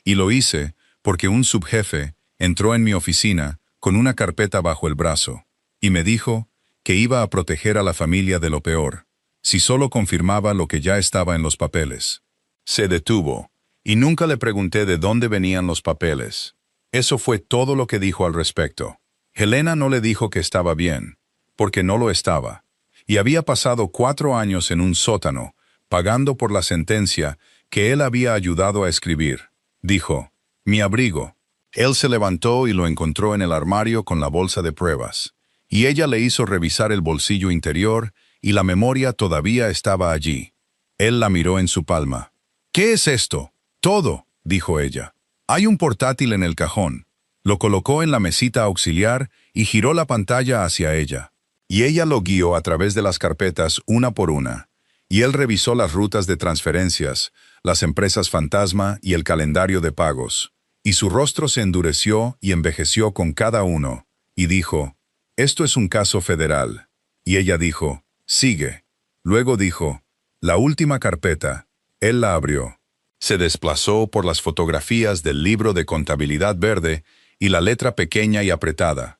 Y lo hice porque un subjefe entró en mi oficina con una carpeta bajo el brazo y me dijo que iba a proteger a la familia de lo peor, si solo confirmaba lo que ya estaba en los papeles». Se detuvo, y nunca le pregunté de dónde venían los papeles. Eso fue todo lo que dijo al respecto. Helena no le dijo que estaba bien, porque no lo estaba, y había pasado 4 años en un sótano, pagando por la sentencia que él había ayudado a escribir. Dijo, «Mi abrigo». Él se levantó y lo encontró en el armario con la bolsa de pruebas, y ella le hizo revisar el bolsillo interior y la memoria todavía estaba allí. Él la miró en su palma. «¿Qué es esto?» «Todo», dijo ella. «Hay un portátil en el cajón». Lo colocó en la mesita auxiliar y giró la pantalla hacia ella. Y ella lo guió a través de las carpetas una por una. Y él revisó las rutas de transferencias, las empresas fantasma y el calendario de pagos. Y su rostro se endureció y envejeció con cada uno. Y dijo, «Esto es un caso federal». Y ella dijo, «Sigue». Luego dijo, «La última carpeta». Él la abrió. Se desplazó por las fotografías del libro de contabilidad verde y la letra pequeña y apretada,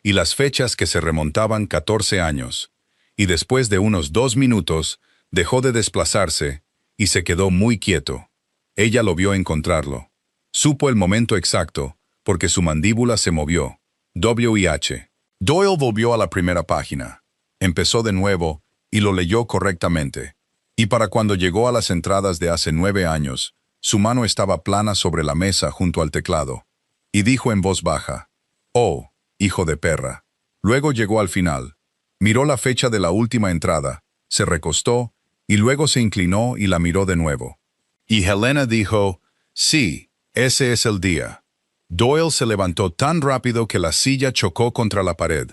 y las fechas que se remontaban 14 años, y después de unos 2 minutos dejó de desplazarse y se quedó muy quieto. Ella lo vio encontrarlo. Supo el momento exacto, porque su mandíbula se movió. W-I-H. Doyle volvió a la primera página. Empezó de nuevo y lo leyó correctamente. Y para cuando llegó a las entradas de hace 9 años, su mano estaba plana sobre la mesa junto al teclado. Y dijo en voz baja, «Oh, hijo de perra». Luego llegó al final. Miró la fecha de la última entrada, se recostó, y luego se inclinó y la miró de nuevo. Y Helena dijo, «Sí, ese es el día». Doyle se levantó tan rápido que la silla chocó contra la pared.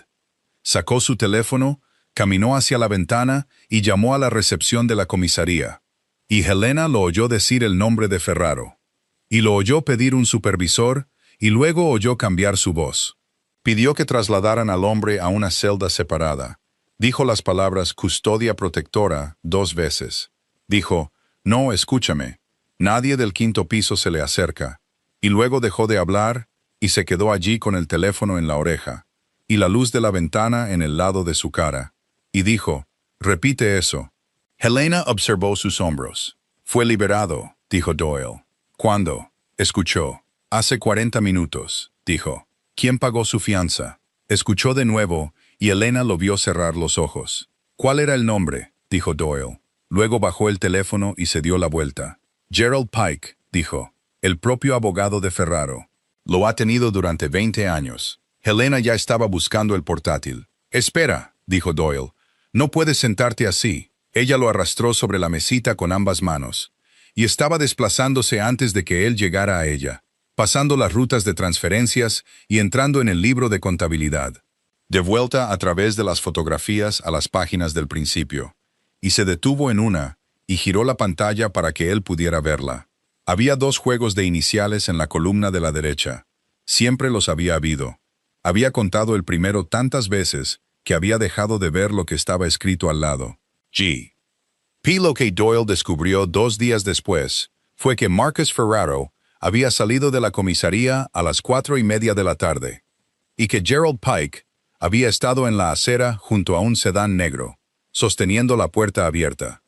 Sacó su teléfono, caminó hacia la ventana y llamó a la recepción de la comisaría. Y Helena lo oyó decir el nombre de Ferraro. Y lo oyó pedir un supervisor, y luego oyó cambiar su voz. Pidió que trasladaran al hombre a una celda separada. Dijo las palabras custodia protectora 2 veces. Dijo, «No, escúchame. Nadie del 5º piso se le acerca». Y luego dejó de hablar y se quedó allí con el teléfono en la oreja, y la luz de la ventana en el lado de su cara. Y dijo, «Repite eso». Helena observó sus hombros. «Fue liberado», dijo Doyle. «¿Cuándo?» Escuchó. «Hace 40 minutos», dijo. «¿Quién pagó su fianza?» Escuchó de nuevo, y Helena lo vio cerrar los ojos. «¿Cuál era el nombre?», dijo Doyle. Luego bajó el teléfono y se dio la vuelta. «Gerald Pike», dijo. «El propio abogado de Ferraro. Lo ha tenido durante 20 años». Helena ya estaba buscando el portátil. «Espera», dijo Doyle. «No puedes sentarte así». Ella lo arrastró sobre la mesita con ambas manos. Y estaba desplazándose antes de que él llegara a ella, pasando las rutas de transferencias y entrando en el libro de contabilidad. De vuelta a través de las fotografías a las páginas del principio. Y se detuvo en una, y giró la pantalla para que él pudiera verla. Había 2 juegos de iniciales en la columna de la derecha. Siempre los había habido. Había contado el primero tantas veces que había dejado de ver lo que estaba escrito al lado. G. P. Lo que Doyle descubrió 2 días después fue que Marcus Ferraro había salido de la comisaría a las 4:30 de la tarde, y que Gerald Pike había estado en la acera junto a un sedán negro, sosteniendo la puerta abierta,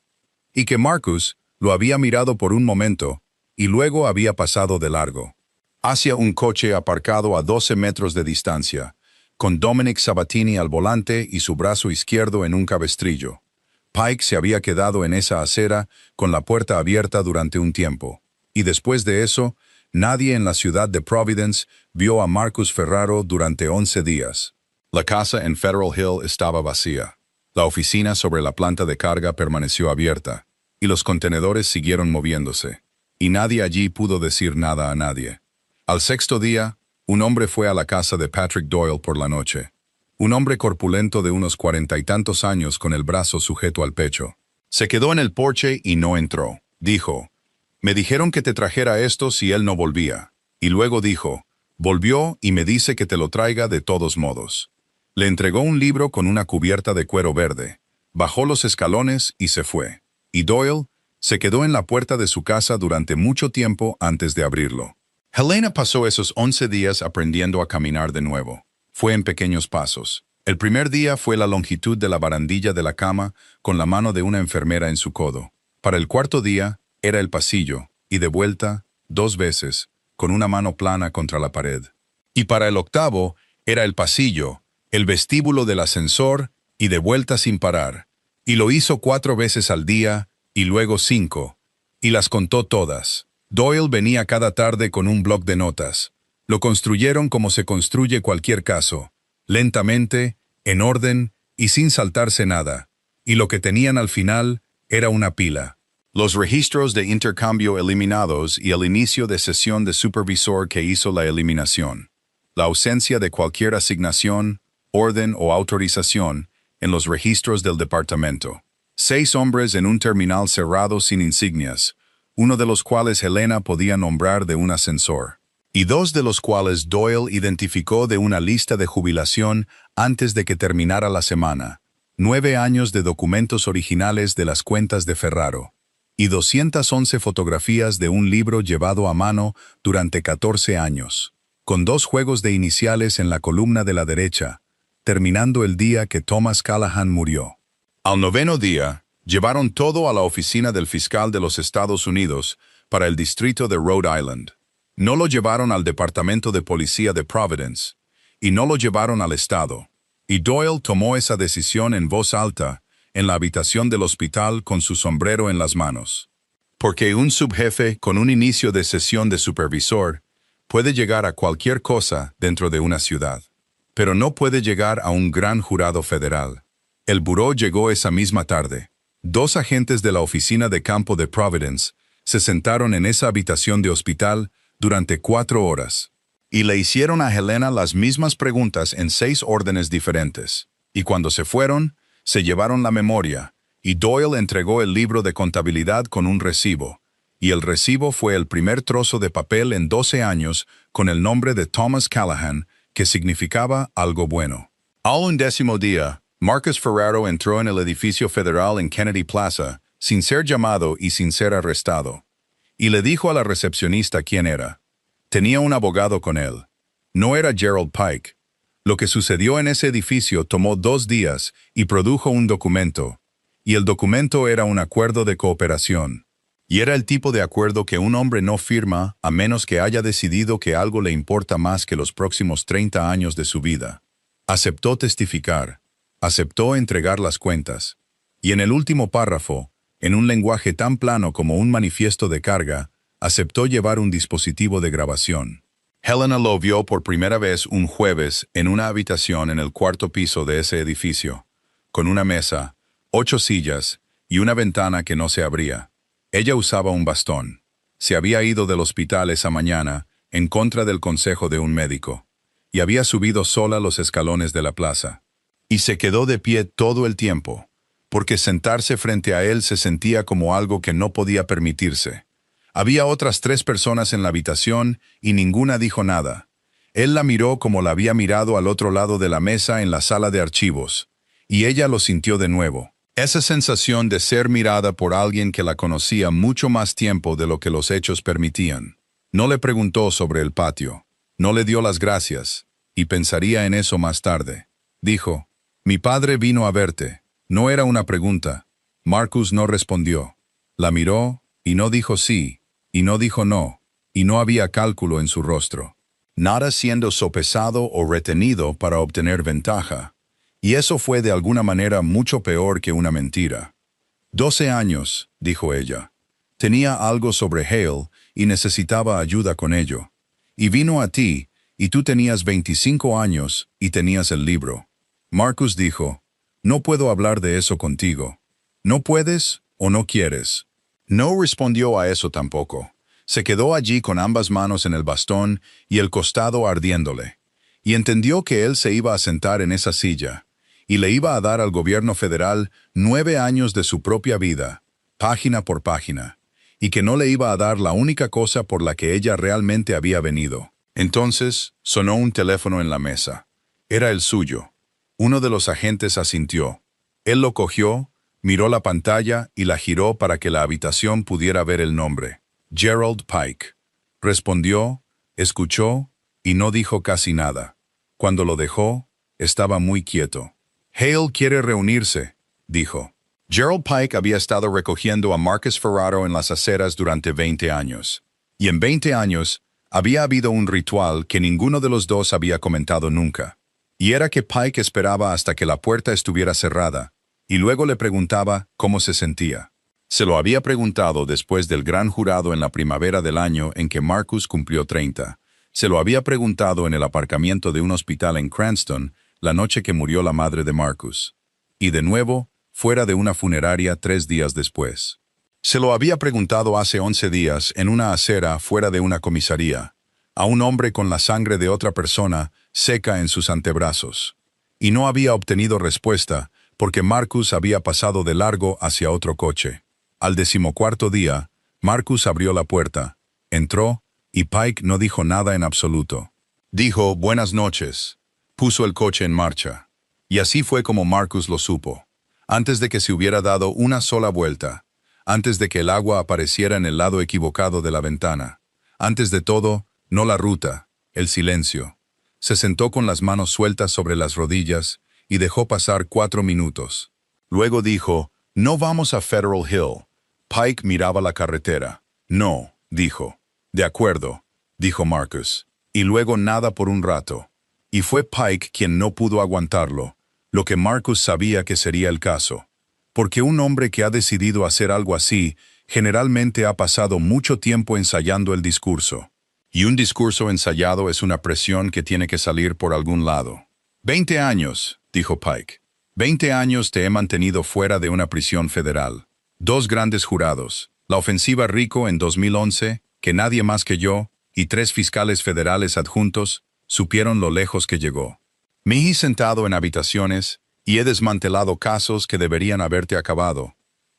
y que Marcus lo había mirado por un momento y luego había pasado de largo, hacia un coche aparcado a 12 metros de distancia, con Dominic Sabatini al volante y su brazo izquierdo en un cabestrillo. Pike se había quedado en esa acera con la puerta abierta durante un tiempo, y después de eso Nadie en la ciudad de Providence vio a Marcus Ferraro durante 11 días. La casa en Federal Hill estaba vacía. La oficina sobre la planta de carga permaneció abierta, y los contenedores siguieron moviéndose, y nadie allí pudo decir nada a nadie. Al sexto día, un hombre fue a la casa de Patrick Doyle por la noche. Un hombre corpulento de unos 40 y tantos años con el brazo sujeto al pecho. Se quedó en el porche y no entró. Dijo, «Me dijeron que te trajera esto si él no volvía». Y luego dijo, «Volvió y me dice que te lo traiga de todos modos». Le entregó un libro con una cubierta de cuero verde. Bajó los escalones y se fue. Y Doyle se quedó en la puerta de su casa durante mucho tiempo antes de abrirlo. Helena pasó esos 11 días aprendiendo a caminar de nuevo. Fue en pequeños pasos. El primer día fue la longitud de la barandilla de la cama con la mano de una enfermera en su codo. Para el cuarto día era el pasillo, y de vuelta, 2 veces, con una mano plana contra la pared. Y para el octavo era el pasillo, el vestíbulo del ascensor, y de vuelta sin parar. Y lo hizo 4 veces al día, y luego 5. Y las contó todas. Doyle venía cada tarde con un bloc de notas. Lo construyeron como se construye cualquier caso, lentamente, en orden y sin saltarse nada. Y lo que tenían al final era una pila. Los registros de intercambio eliminados y el inicio de sesión de supervisor que hizo la eliminación. La ausencia de cualquier asignación, orden o autorización en los registros del departamento. 6 hombres en un terminal cerrado sin insignias, uno de los cuales Helena podía nombrar de un ascensor, y 2 de los cuales Doyle identificó de una lista de jubilación antes de que terminara la semana, 9 años de documentos originales de las cuentas de Ferraro, y 211 fotografías de un libro llevado a mano durante 14 años, con 2 juegos de iniciales en la columna de la derecha, terminando el día que Thomas Callahan murió. Al 9º día, llevaron todo a la oficina del fiscal de los Estados Unidos para el distrito de Rhode Island. No lo llevaron al departamento de policía de Providence, y no lo llevaron al estado. Y Doyle tomó esa decisión en voz alta, en la habitación del hospital con su sombrero en las manos. Porque un subjefe con un inicio de sesión de supervisor puede llegar a cualquier cosa dentro de una ciudad, pero no puede llegar a un gran jurado federal. El buró llegó esa misma tarde. 2 agentes de la oficina de campo de Providence se sentaron en esa habitación de hospital durante 4 horas, y le hicieron a Helena las mismas preguntas en 6 órdenes diferentes. Y cuando se fueron, se llevaron la memoria, y Doyle entregó el libro de contabilidad con un recibo, y el recibo fue el primer trozo de papel en 12 años con el nombre de Thomas Callahan, que significaba algo bueno. Al 11º día, Marcus Ferraro entró en el edificio federal en Kennedy Plaza, sin ser llamado y sin ser arrestado, y le dijo a la recepcionista quién era. Tenía un abogado con él. No era Gerald Pike. Lo que sucedió en ese edificio tomó 2 días y produjo un documento, y el documento era un acuerdo de cooperación. Y era el tipo de acuerdo que un hombre no firma a menos que haya decidido que algo le importa más que los próximos 30 años de su vida. Aceptó testificar, aceptó entregar las cuentas, y en el último párrafo, en un lenguaje tan plano como un manifiesto de carga, aceptó llevar un dispositivo de grabación. Helena lo vio por primera vez un jueves en una habitación en el 4º piso de ese edificio, con una mesa, 8 sillas y una ventana que no se abría. Ella usaba un bastón. Se había ido del hospital esa mañana en contra del consejo de un médico, y había subido sola los escalones de la plaza. Y se quedó de pie todo el tiempo, porque sentarse frente a él se sentía como algo que no podía permitirse. Había otras 3 personas en la habitación y ninguna dijo nada. Él la miró como la había mirado al otro lado de la mesa en la sala de archivos, y ella lo sintió de nuevo. Esa sensación de ser mirada por alguien que la conocía mucho más tiempo de lo que los hechos permitían. No le preguntó sobre el patio, no le dio las gracias, y pensaría en eso más tarde. Dijo, «Mi padre vino a verte». No era una pregunta. Marcus no respondió. La miró, y no dijo sí, y no dijo no, y no había cálculo en su rostro. Nada siendo sopesado o retenido para obtener ventaja. Y eso fue de alguna manera mucho peor que una mentira. 12 años, dijo ella. Tenía algo sobre Hale y necesitaba ayuda con ello. Y vino a ti, y tú tenías 25 años y tenías el libro. Marcus dijo, no puedo hablar de eso contigo. ¿No puedes o no quieres? No respondió a eso tampoco. Se quedó allí con ambas manos en el bastón y el costado ardiéndole. Y entendió que él se iba a sentar en esa silla, y le iba a dar al gobierno federal 9 años de su propia vida, página por página, y que no le iba a dar la única cosa por la que ella realmente había venido. Entonces sonó un teléfono en la mesa. Era el suyo. Uno de los agentes asintió. Él lo cogió, miró la pantalla y la giró para que la habitación pudiera ver el nombre. Gerald Pike. Respondió, escuchó y no dijo casi nada. Cuando lo dejó, estaba muy quieto. Hale quiere reunirse, dijo. Gerald Pike había estado recogiendo a Marcus Ferraro en las aceras durante 20 años. Y en 20 años había habido un ritual que ninguno de los dos había comentado nunca. Y era que Pike esperaba hasta que la puerta estuviera cerrada, y luego le preguntaba cómo se sentía. Se lo había preguntado después del gran jurado en la primavera del año en que Marcus cumplió 30. Se lo había preguntado en el aparcamiento de un hospital en Cranston la noche que murió la madre de Marcus. Y de nuevo, fuera de una funeraria 3 días después. Se lo había preguntado hace 11 días en una acera fuera de una comisaría, a un hombre con la sangre de otra persona seca en sus antebrazos. Y no había obtenido respuesta porque Marcus había pasado de largo hacia otro coche. Al 14º día, Marcus abrió la puerta, entró y Pike no dijo nada en absoluto. Dijo buenas noches, puso el coche en marcha. Y así fue como Marcus lo supo. Antes de que se hubiera dado una sola vuelta, antes de que el agua apareciera en el lado equivocado de la ventana, antes de todo, no la ruta, el silencio. Se sentó con las manos sueltas sobre las rodillas y dejó pasar 4 minutos. Luego dijo, no vamos a Federal Hill. Pike miraba la carretera. No, dijo. De acuerdo, dijo Marcus. Y luego nada por un rato. Y fue Pike quien no pudo aguantarlo, lo que Marcus sabía que sería el caso. Porque un hombre que ha decidido hacer algo así, generalmente ha pasado mucho tiempo ensayando el discurso. Y un discurso ensayado es una presión que tiene que salir por algún lado. 20 años, dijo Pike. 20 años te he mantenido fuera de una prisión federal. 2 grandes jurados, la ofensiva Rico en 2011, que nadie más que yo, y 3 fiscales federales adjuntos, supieron lo lejos que llegó. Me he sentado en habitaciones y he desmantelado casos que deberían haberte acabado.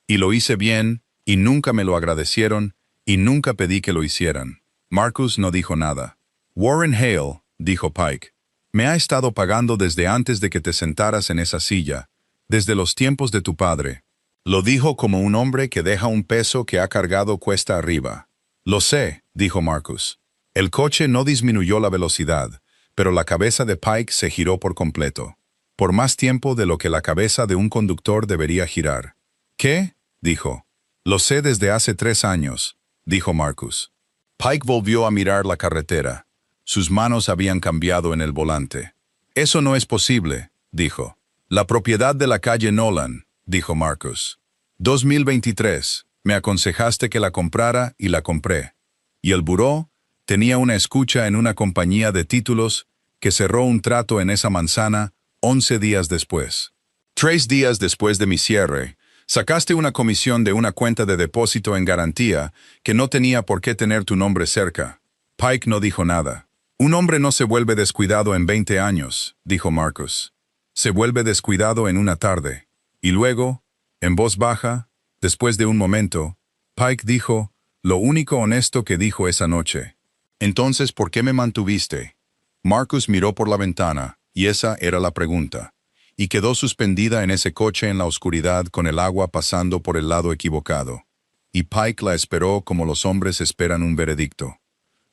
Y lo hice bien, y nunca me lo agradecieron, y nunca pedí que lo hicieran. Marcus no dijo nada. Warren Hale, dijo Pike, me ha estado pagando desde antes de que te sentaras en esa silla, desde los tiempos de tu padre. Lo dijo como un hombre que deja un peso que ha cargado cuesta arriba. Lo sé, dijo Marcus. El coche no disminuyó la velocidad, pero la cabeza de Pike se giró por completo. Por más tiempo de lo que la cabeza de un conductor debería girar. ¿Qué? Dijo. Lo sé desde hace 3 años, dijo Marcus. Pike volvió a mirar la carretera. Sus manos habían cambiado en el volante. Eso no es posible, dijo. La propiedad de la calle Nolan, dijo Marcus. 2023, me aconsejaste que la comprara y la compré. Y el buró tenía una escucha en una compañía de títulos que cerró un trato en esa manzana 11 días después. 3 días después de mi cierre, sacaste una comisión de una cuenta de depósito en garantía que no tenía por qué tener tu nombre cerca. Pike no dijo nada. Un hombre no se vuelve descuidado en 20 años, dijo Marcus. Se vuelve descuidado en una tarde. Y luego, en voz baja, después de un momento, Pike dijo lo único honesto que dijo esa noche. Entonces, ¿por qué me mantuviste? Marcus miró por la ventana, y esa era la pregunta. Y quedó suspendida en ese coche en la oscuridad con el agua pasando por el lado equivocado. Y Pike la esperó como los hombres esperan un veredicto.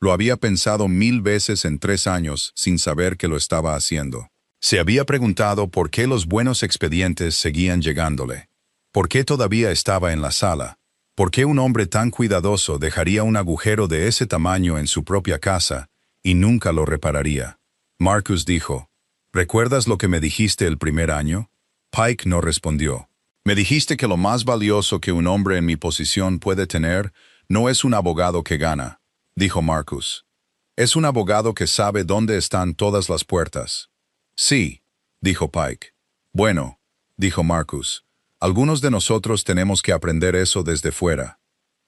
Lo había pensado 1000 veces en 3 años sin saber que lo estaba haciendo. Se había preguntado por qué los buenos expedientes seguían llegándole. ¿Por qué todavía estaba en la sala? ¿Por qué un hombre tan cuidadoso dejaría un agujero de ese tamaño en su propia casa y nunca lo repararía? Marcus dijo, ¿recuerdas lo que me dijiste el primer año? Pike no respondió. Me dijiste que lo más valioso que un hombre en mi posición puede tener no es un abogado que gana, dijo Marcus. Es un abogado que sabe dónde están todas las puertas. Sí, dijo Pike. Bueno, dijo Marcus, algunos de nosotros tenemos que aprender eso desde fuera.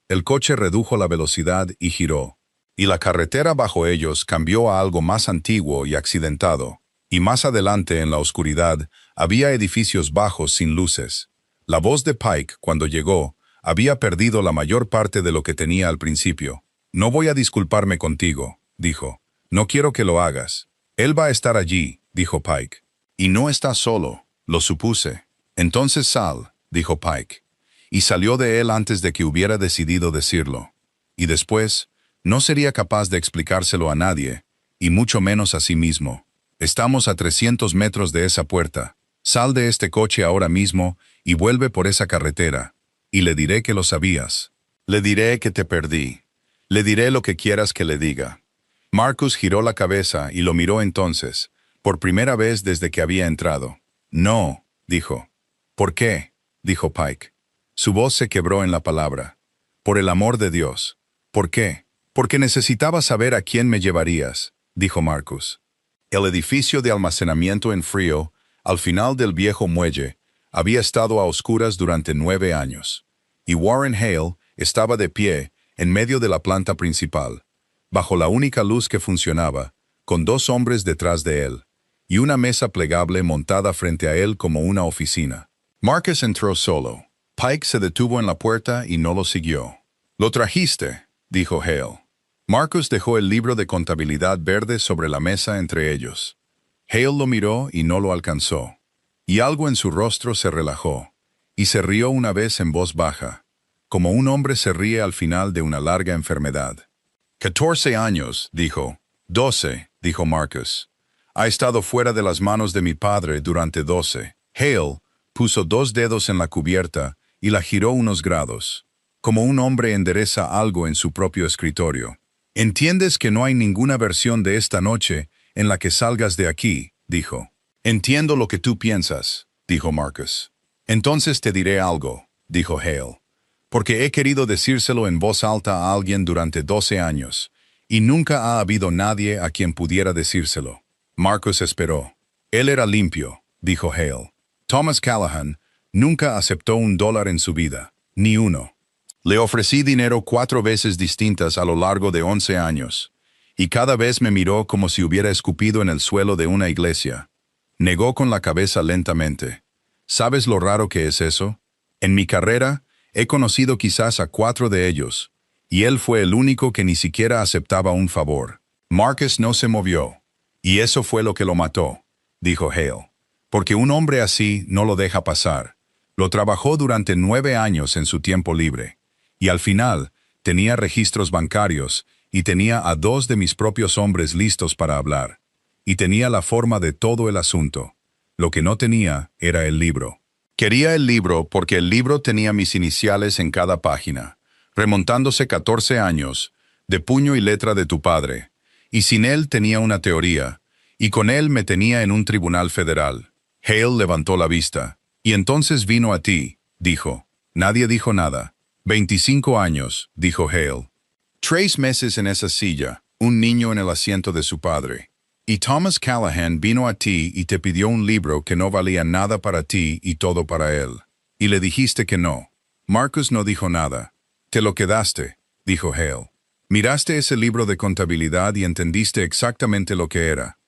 El coche redujo la velocidad y giró, y la carretera bajo ellos cambió a algo más antiguo y accidentado, y más adelante en la oscuridad había edificios bajos sin luces. La voz de Pike, cuando llegó, había perdido la mayor parte de lo que tenía al principio. No voy a disculparme contigo, dijo. No quiero que lo hagas. Él va a estar allí, dijo Pike. Y no está solo, lo supuse. Entonces sal, dijo Pike. Y salió de él antes de que hubiera decidido decirlo. Y después, no sería capaz de explicárselo a nadie, y mucho menos a sí mismo. Estamos a 300 metros de esa puerta. Sal de este coche ahora mismo y vuelve por esa carretera. Y le diré que lo sabías. Le diré que te perdí. Le diré lo que quieras que le diga. Marcus giró la cabeza y lo miró entonces, por primera vez desde que había entrado. No, dijo. ¿Por qué? Dijo Pike. Su voz se quebró en la palabra. Por el amor de Dios. ¿Por qué? Porque necesitaba saber a quién me llevarías, dijo Marcus. El edificio de almacenamiento en frío, al final del viejo muelle, había estado a oscuras durante 9 años. Y Warren Hale estaba de pie en medio de la planta principal, bajo la única luz que funcionaba, con 2 hombres detrás de él, y una mesa plegable montada frente a él como una oficina. Marcus entró solo. Pike se detuvo en la puerta y no lo siguió. «¿Lo trajiste?», dijo Hale. Marcus dejó el libro de contabilidad verde sobre la mesa entre ellos. Hale lo miró y no lo alcanzó, y algo en su rostro se relajó, y se rió una vez en voz baja, como un hombre se ríe al final de una larga enfermedad. 14 años, dijo. 12, dijo Marcus. Ha estado fuera de las manos de mi padre durante 12. Hale puso 2 dedos en la cubierta y la giró unos grados, como un hombre endereza algo en su propio escritorio. «Entiendes que no hay ninguna versión de esta noche en la que salgas de aquí», dijo. «Entiendo lo que tú piensas», dijo Marcus. «Entonces te diré algo», dijo Hale. «Porque he querido decírselo en voz alta a alguien durante 12 años, y nunca ha habido nadie a quien pudiera decírselo». Marcus esperó. «Él era limpio», dijo Hale. «Thomas Callahan nunca aceptó $1 en su vida, ni uno. Le ofrecí dinero 4 veces distintas a lo largo de 11 años, y cada vez me miró como si hubiera escupido en el suelo de una iglesia. Negó con la cabeza lentamente. ¿Sabes lo raro que es eso? En mi carrera, he conocido quizás a 4 de ellos, y él fue el único que ni siquiera aceptaba un favor». Marcus no se movió. «Y eso fue lo que lo mató», dijo Hale. «Porque un hombre así no lo deja pasar. Lo trabajó durante 9 años en su tiempo libre. Y al final, tenía registros bancarios, y tenía a 2 de mis propios hombres listos para hablar. Y tenía la forma de todo el asunto. Lo que no tenía era el libro. Quería el libro porque el libro tenía mis iniciales en cada página, remontándose 14 años, de puño y letra de tu padre. Y sin él tenía una teoría, y con él me tenía en un tribunal federal». Hale levantó la vista. «Y entonces vino a ti», dijo. Nadie dijo nada. 25 años, dijo Hale. 3 meses en esa silla, un niño en el asiento de su padre. Y Thomas Callahan vino a ti y te pidió un libro que no valía nada para ti y todo para él. Y le dijiste que no. Marcus no dijo nada. «Te lo quedaste», dijo Hale. «Miraste ese libro de contabilidad y entendiste exactamente lo que era.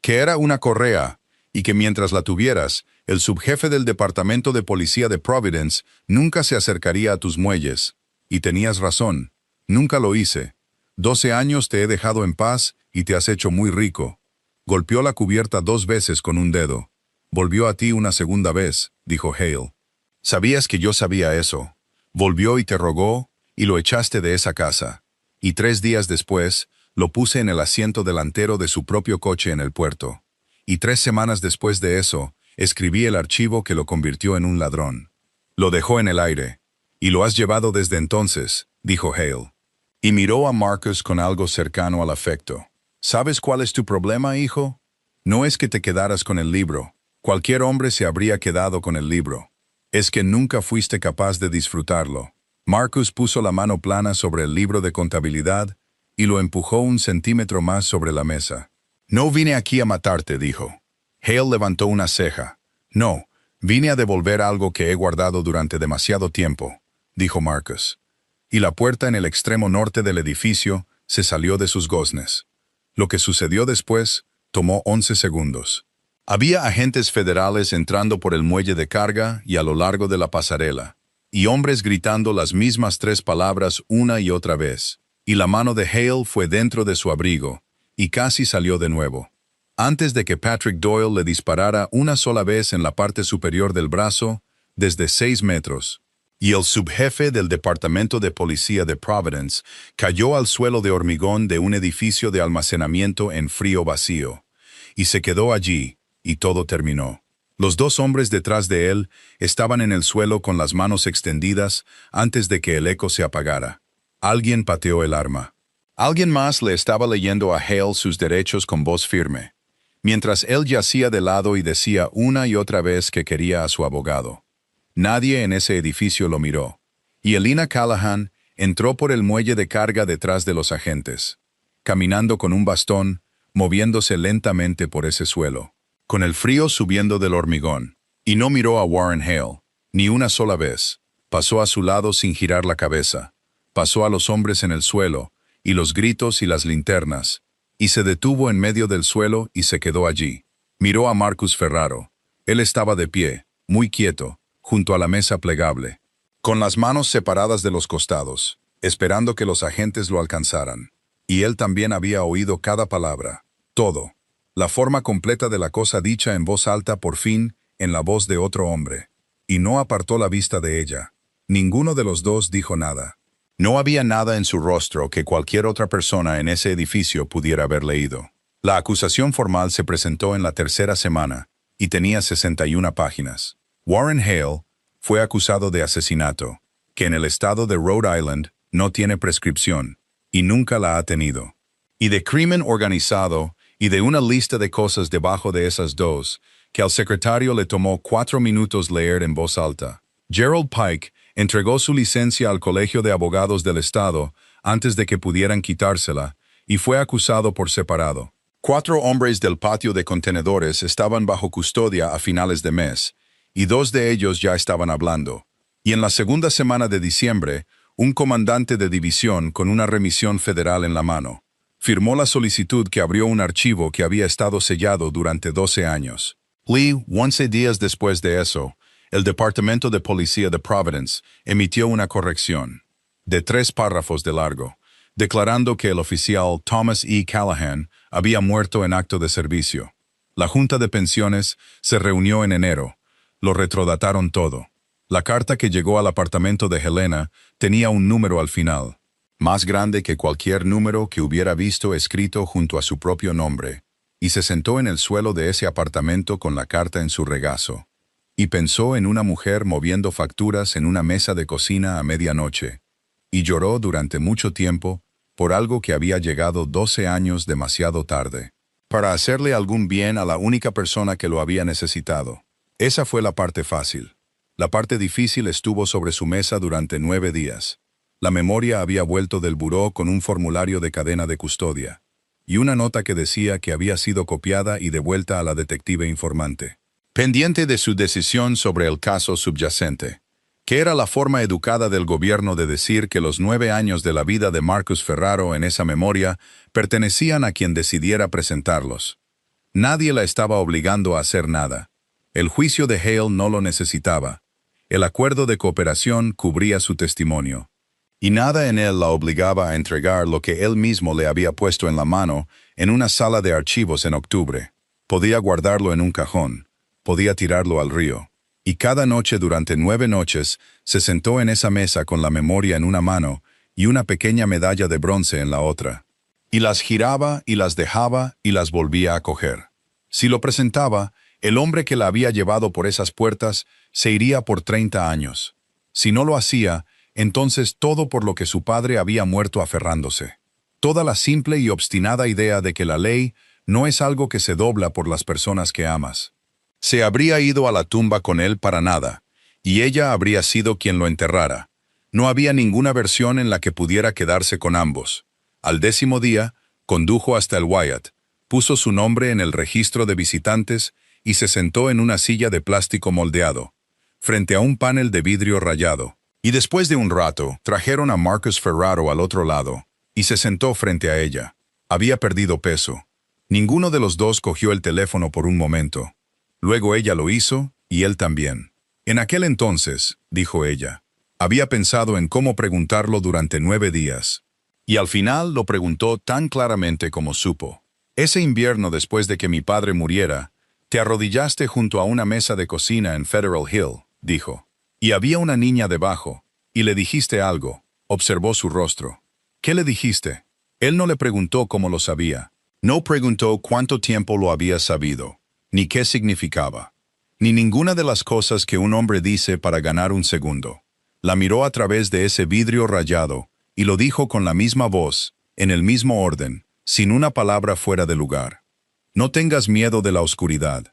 Que era una correa, y que mientras la tuvieras, el subjefe del departamento de policía de Providence nunca se acercaría a tus muelles. Y tenías razón. Nunca lo hice. 12 años te he dejado en paz y te has hecho muy rico». Golpeó la cubierta 2 veces con un dedo. «Volvió a ti una segunda vez», dijo Hale. «Sabías que yo sabía eso. Volvió y te rogó, y lo echaste de esa casa. Y 3 días después, lo puse en el asiento delantero de su propio coche en el puerto. Y 3 semanas después de eso, escribí el archivo que lo convirtió en un ladrón. Lo dejó en el aire. Y lo has llevado desde entonces», dijo Hale. Y miró a Marcus con algo cercano al afecto. «¿Sabes cuál es tu problema, hijo? No es que te quedaras con el libro. Cualquier hombre se habría quedado con el libro. Es que nunca fuiste capaz de disfrutarlo. Marcus puso la mano plana sobre el libro de contabilidad y lo empujó 1 centímetro más sobre la mesa. No vine aquí a matarte, dijo. Hale levantó una ceja. No, vine a devolver algo que he guardado durante demasiado tiempo, dijo Marcus. Y la puerta en el extremo norte del edificio se salió de sus goznes. Lo que sucedió después tomó 11 segundos. Había agentes federales entrando por el muelle de carga y a lo largo de la pasarela, y hombres gritando las mismas 3 palabras una y otra vez, y la mano de Hale fue dentro de su abrigo, y casi salió de nuevo. Antes de que Patrick Doyle le disparara una sola vez en la parte superior del brazo, desde 6 metros, y el subjefe del Departamento de Policía de Providence cayó al suelo de hormigón de un edificio de almacenamiento en frío vacío, y se quedó allí, y todo terminó. Los 2 hombres detrás de él estaban en el suelo con las manos extendidas antes de que el eco se apagara. Alguien pateó el arma. Alguien más le estaba leyendo a Hale sus derechos con voz firme, mientras él yacía de lado y decía una y otra vez que quería a su abogado. Nadie en ese edificio lo miró, y Elena Callahan entró por el muelle de carga detrás de los agentes, caminando con un bastón, moviéndose lentamente por ese suelo, con el frío subiendo del hormigón, y no miró a Warren Hale, ni una sola vez. Pasó a su lado sin girar la cabeza, pasó a los hombres en el suelo, y los gritos y las linternas, y se detuvo en medio del suelo y se quedó allí. Miró a Marcus Ferraro. Él estaba de pie, muy quieto, junto a la mesa plegable, con las manos separadas de los costados, esperando que los agentes lo alcanzaran. Y él también había oído cada palabra, todo. La forma completa de la cosa dicha en voz alta por fin, en la voz de otro hombre. Y no apartó la vista de ella. Ninguno de los dos dijo nada. No había nada en su rostro que cualquier otra persona en ese edificio pudiera haber leído. La acusación formal se presentó en la 3ª semana, y tenía 61 páginas. Warren Hale fue acusado de asesinato, que en el estado de Rhode Island no tiene prescripción, y nunca la ha tenido. Y de crimen organizado, y de una lista de cosas debajo de esas 2, que al secretario le tomó 4 minutos leer en voz alta. Gerald Pike entregó su licencia al Colegio de Abogados del Estado antes de que pudieran quitársela, y fue acusado por separado. 4 hombres del patio de contenedores estaban bajo custodia a finales de mes, y 2 de ellos ya estaban hablando. Y en la 2ª semana de diciembre, un comandante de división con una remisión federal en la mano firmó la solicitud que abrió un archivo que había estado sellado durante 12 años. 11 días después de eso, el Departamento de Policía de Providence emitió una corrección, de 3 párrafos de largo, declarando que el oficial Thomas E. Callahan había muerto en acto de servicio. La Junta de Pensiones se reunió en enero. Lo retrodataron todo. La carta que llegó al apartamento de Helena tenía un número al final, más grande que cualquier número que hubiera visto escrito junto a su propio nombre, y se sentó en el suelo de ese apartamento con la carta en su regazo, y pensó en una mujer moviendo facturas en una mesa de cocina a medianoche, y lloró durante mucho tiempo por algo que había llegado 12 años demasiado tarde, para hacerle algún bien a la única persona que lo había necesitado. Esa fue la parte fácil. La parte difícil estuvo sobre su mesa durante 9 días. La memoria había vuelto del buró con un formulario de cadena de custodia, y una nota que decía que había sido copiada y devuelta a la detective informante, pendiente de su decisión sobre el caso subyacente, que era la forma educada del gobierno de decir que los 9 años de la vida de Marcus Ferraro en esa memoria pertenecían a quien decidiera presentarlos. Nadie la estaba obligando a hacer nada. El juicio de Hale no lo necesitaba. El acuerdo de cooperación cubría su testimonio, y nada en él la obligaba a entregar lo que él mismo le había puesto en la mano en una sala de archivos en octubre. Podía guardarlo en un cajón, podía tirarlo al río. Y cada noche durante 9 noches se sentó en esa mesa con la memoria en una mano y una pequeña medalla de bronce en la otra. Y las giraba y las dejaba y las volvía a coger. Si lo presentaba, el hombre que la había llevado por esas puertas se iría por 30 años. Si no lo hacía, entonces todo por lo que su padre había muerto aferrándose. Toda la simple y obstinada idea de que la ley no es algo que se dobla por las personas que amas. Se habría ido a la tumba con él para nada, y ella habría sido quien lo enterrara. No había ninguna versión en la que pudiera quedarse con ambos. Al 10º día, condujo hasta el Wyatt, puso su nombre en el registro de visitantes y se sentó en una silla de plástico moldeado, frente a un panel de vidrio rayado. Y después de un rato, trajeron a Marcus Ferraro al otro lado, y se sentó frente a ella. Había perdido peso. Ninguno de los dos cogió el teléfono por un momento. Luego ella lo hizo, y él también. En aquel entonces, dijo ella, había pensado en cómo preguntarlo durante 9 días. Y al final lo preguntó tan claramente como supo. Ese invierno después de que mi padre muriera, te arrodillaste junto a una mesa de cocina en Federal Hill, dijo. Y había una niña debajo, y le dijiste algo. Observó su rostro. ¿Qué le dijiste? Él no le preguntó cómo lo sabía. No preguntó cuánto tiempo lo había sabido, ni qué significaba, ni ninguna de las cosas que un hombre dice para ganar un segundo. La miró a través de ese vidrio rayado, y lo dijo con la misma voz, en el mismo orden, sin una palabra fuera de lugar. No tengas miedo de la oscuridad.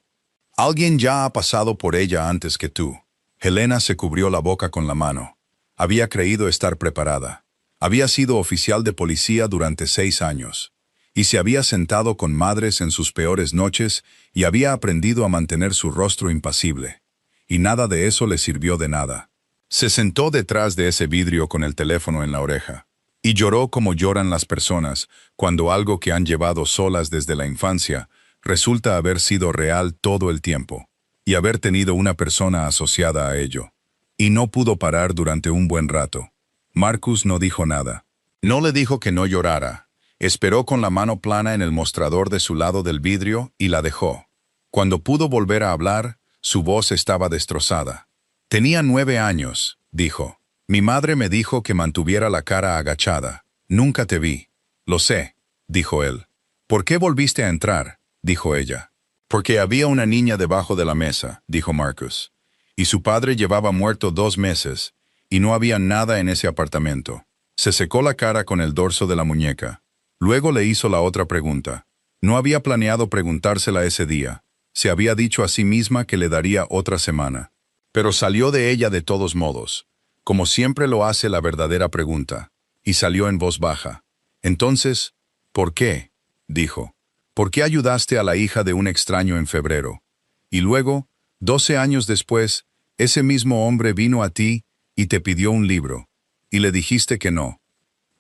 Alguien ya ha pasado por ella antes que tú. Helena se cubrió la boca con la mano. Había creído estar preparada. Había sido oficial de policía durante 6 años. Y se había sentado con madres en sus peores noches y había aprendido a mantener su rostro impasible. Y nada de eso le sirvió de nada. Se sentó detrás de ese vidrio con el teléfono en la oreja. Y lloró como lloran las personas cuando algo que han llevado solas desde la infancia resulta haber sido real todo el tiempo, y haber tenido una persona asociada a ello. Y no pudo parar durante un buen rato. Marcus no dijo nada. No le dijo que no llorara. Esperó con la mano plana en el mostrador de su lado del vidrio y la dejó. Cuando pudo volver a hablar, su voz estaba destrozada. Tenía 9 años, dijo. Mi madre me dijo que mantuviera la cara agachada. Nunca te vi. Lo sé, dijo él. ¿Por qué volviste a entrar?, dijo ella. Porque había una niña debajo de la mesa, dijo Marcus. Y su padre llevaba muerto 2 meses, y no había nada en ese apartamento. Se secó la cara con el dorso de la muñeca. Luego le hizo la otra pregunta. No había planeado preguntársela ese día. Se había dicho a sí misma que le daría otra semana. Pero salió de ella de todos modos, como siempre lo hace la verdadera pregunta, y salió en voz baja. Entonces, ¿por qué?, dijo. ¿Por qué ayudaste a la hija de un extraño en febrero? Y luego, 12 años después, ese mismo hombre vino a ti y te pidió un libro, y le dijiste que no.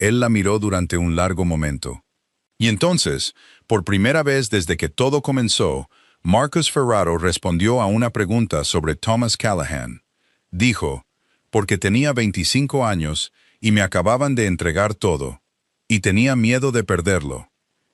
Él la miró durante un largo momento. Y entonces, por primera vez desde que todo comenzó, Marcus Ferraro respondió a una pregunta sobre Thomas Callahan. Dijo, porque tenía 25 años y me acababan de entregar todo, y tenía miedo de perderlo.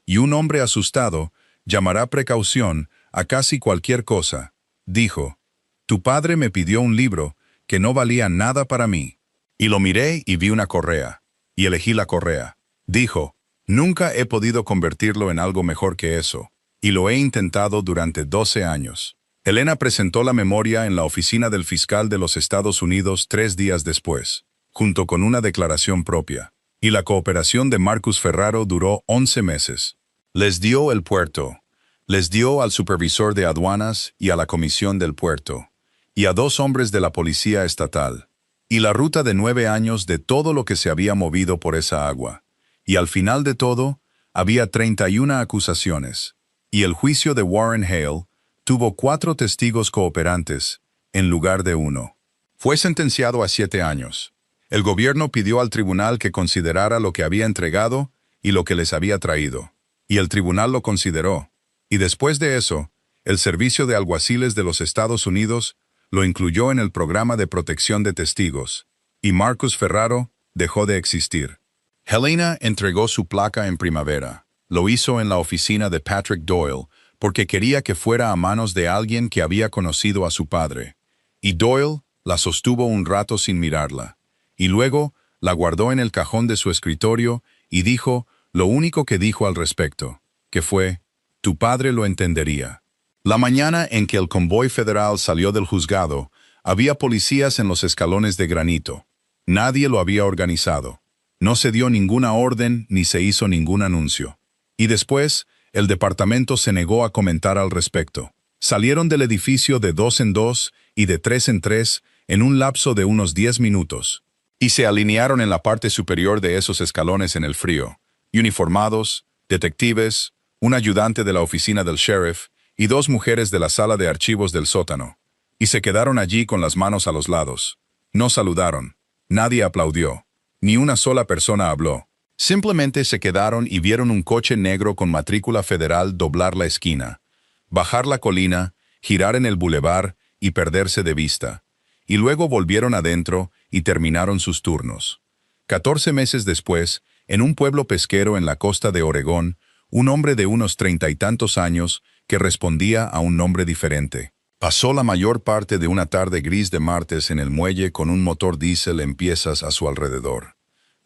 Y un hombre asustado llamará precaución a casi cualquier cosa. Dijo, tu padre me pidió un libro que no valía nada para mí. Y lo miré y vi una correa, y elegí la correa. Dijo, nunca he podido convertirlo en algo mejor que eso, y lo he intentado durante 12 años. Helena presentó la memoria en la oficina del fiscal de los Estados Unidos 3 días después, junto con una declaración propia, y la cooperación de Marcus Ferraro duró 11 meses. Les dio el puerto, les dio al supervisor de aduanas y a la comisión del puerto, y a 2 hombres de la policía estatal, y la ruta de 9 años de todo lo que se había movido por esa agua, y al final de todo, había 31 acusaciones, y el juicio de Warren Hale tuvo 4 testigos cooperantes, en lugar de 1. Fue sentenciado a 7 años. El gobierno pidió al tribunal que considerara lo que había entregado y lo que les había traído. Y el tribunal lo consideró. Y después de eso, el Servicio de Alguaciles de los Estados Unidos lo incluyó en el programa de protección de testigos. Y Marcus Ferraro dejó de existir. Helena entregó su placa en primavera. Lo hizo en la oficina de Patrick Doyle, porque quería que fuera a manos de alguien que había conocido a su padre. Y Doyle la sostuvo un rato sin mirarla. Y luego la guardó en el cajón de su escritorio y dijo lo único que dijo al respecto, que fue, tu padre lo entendería. La mañana en que el convoy federal salió del juzgado, había policías en los escalones de granito. Nadie lo había organizado. No se dio ninguna orden ni se hizo ningún anuncio. Y después, el departamento se negó a comentar al respecto. Salieron del edificio de 2 en 2 y de 3 en 3 en un lapso de unos 10 minutos. Y se alinearon en la parte superior de esos escalones en el frío, uniformados, detectives, un ayudante de la oficina del sheriff y 2 mujeres de la sala de archivos del sótano. Y se quedaron allí con las manos a los lados. No saludaron. Nadie aplaudió. Ni una sola persona habló. Simplemente se quedaron y vieron un coche negro con matrícula federal doblar la esquina, bajar la colina, girar en el bulevar y perderse de vista. Y luego volvieron adentro y terminaron sus turnos. 14 meses después, en un pueblo pesquero en la costa de Oregón, un hombre de unos 30 y tantos años que respondía a un nombre diferente. Pasó la mayor parte de una tarde gris de martes en el muelle con un motor diésel en piezas a su alrededor.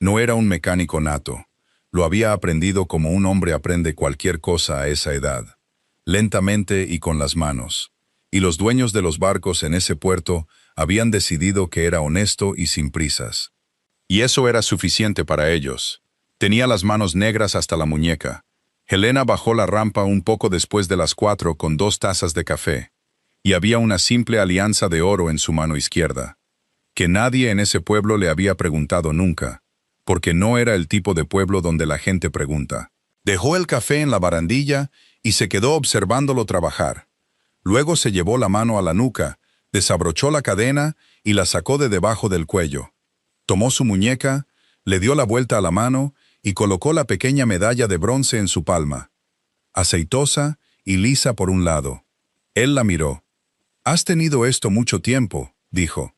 No era un mecánico nato. Lo había aprendido como un hombre aprende cualquier cosa a esa edad. Lentamente y con las manos. Y los dueños de los barcos en ese puerto habían decidido que era honesto y sin prisas. Y eso era suficiente para ellos. Tenía las manos negras hasta la muñeca. Helena bajó la rampa un poco después de las 4 con 2 tazas de café. Y había una simple alianza de oro en su mano izquierda, que nadie en ese pueblo le había preguntado nunca, porque no era el tipo de pueblo donde la gente pregunta. Dejó el café en la barandilla y se quedó observándolo trabajar. Luego se llevó la mano a la nuca, desabrochó la cadena y la sacó de debajo del cuello. Tomó su muñeca, le dio la vuelta a la mano y colocó la pequeña medalla de bronce en su palma, aceitosa y lisa por un lado. Él la miró. «Has tenido esto mucho tiempo», dijo.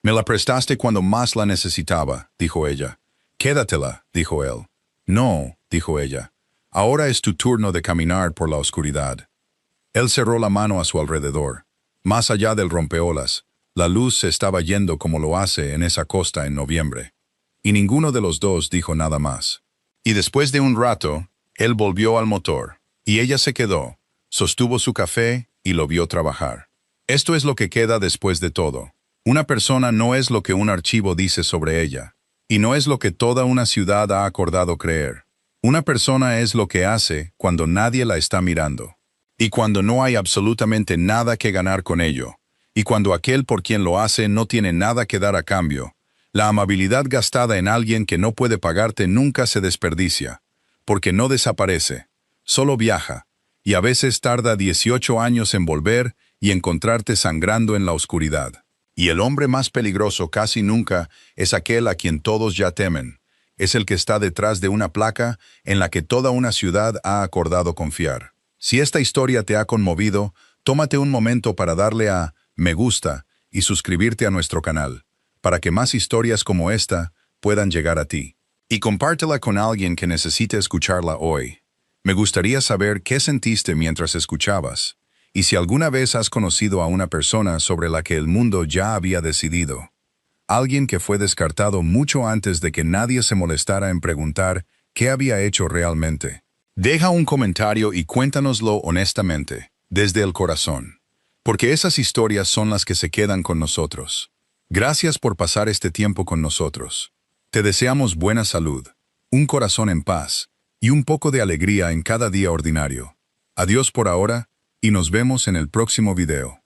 «Me la prestaste cuando más la necesitaba», dijo ella. «Quédatela», dijo él. «No», dijo ella. «Ahora es tu turno de caminar por la oscuridad». Él cerró la mano a su alrededor. Más allá del rompeolas, la luz se estaba yendo como lo hace en esa costa en noviembre. Y ninguno de los dos dijo nada más. Y después de un rato, él volvió al motor. Y ella se quedó, sostuvo su café y lo vio trabajar. Esto es lo que queda después de todo. Una persona no es lo que un archivo dice sobre ella. Y no es lo que toda una ciudad ha acordado creer. Una persona es lo que hace cuando nadie la está mirando. Y cuando no hay absolutamente nada que ganar con ello. Y cuando aquel por quien lo hace no tiene nada que dar a cambio. La amabilidad gastada en alguien que no puede pagarte nunca se desperdicia. Porque no desaparece. Solo viaja. Y a veces tarda 18 años en volver y encontrarte sangrando en la oscuridad. Y el hombre más peligroso casi nunca es aquel a quien todos ya temen. Es el que está detrás de una placa en la que toda una ciudad ha acordado confiar. Si esta historia te ha conmovido, tómate un momento para darle a me gusta y suscribirte a nuestro canal, para que más historias como esta puedan llegar a ti. Y compártela con alguien que necesite escucharla hoy. Me gustaría saber qué sentiste mientras escuchabas. Y si alguna vez has conocido a una persona sobre la que el mundo ya había decidido. Alguien que fue descartado mucho antes de que nadie se molestara en preguntar qué había hecho realmente. Deja un comentario y cuéntanoslo honestamente, desde el corazón. Porque esas historias son las que se quedan con nosotros. Gracias por pasar este tiempo con nosotros. Te deseamos buena salud, un corazón en paz y un poco de alegría en cada día ordinario. Adiós por ahora. Y nos vemos en el próximo video.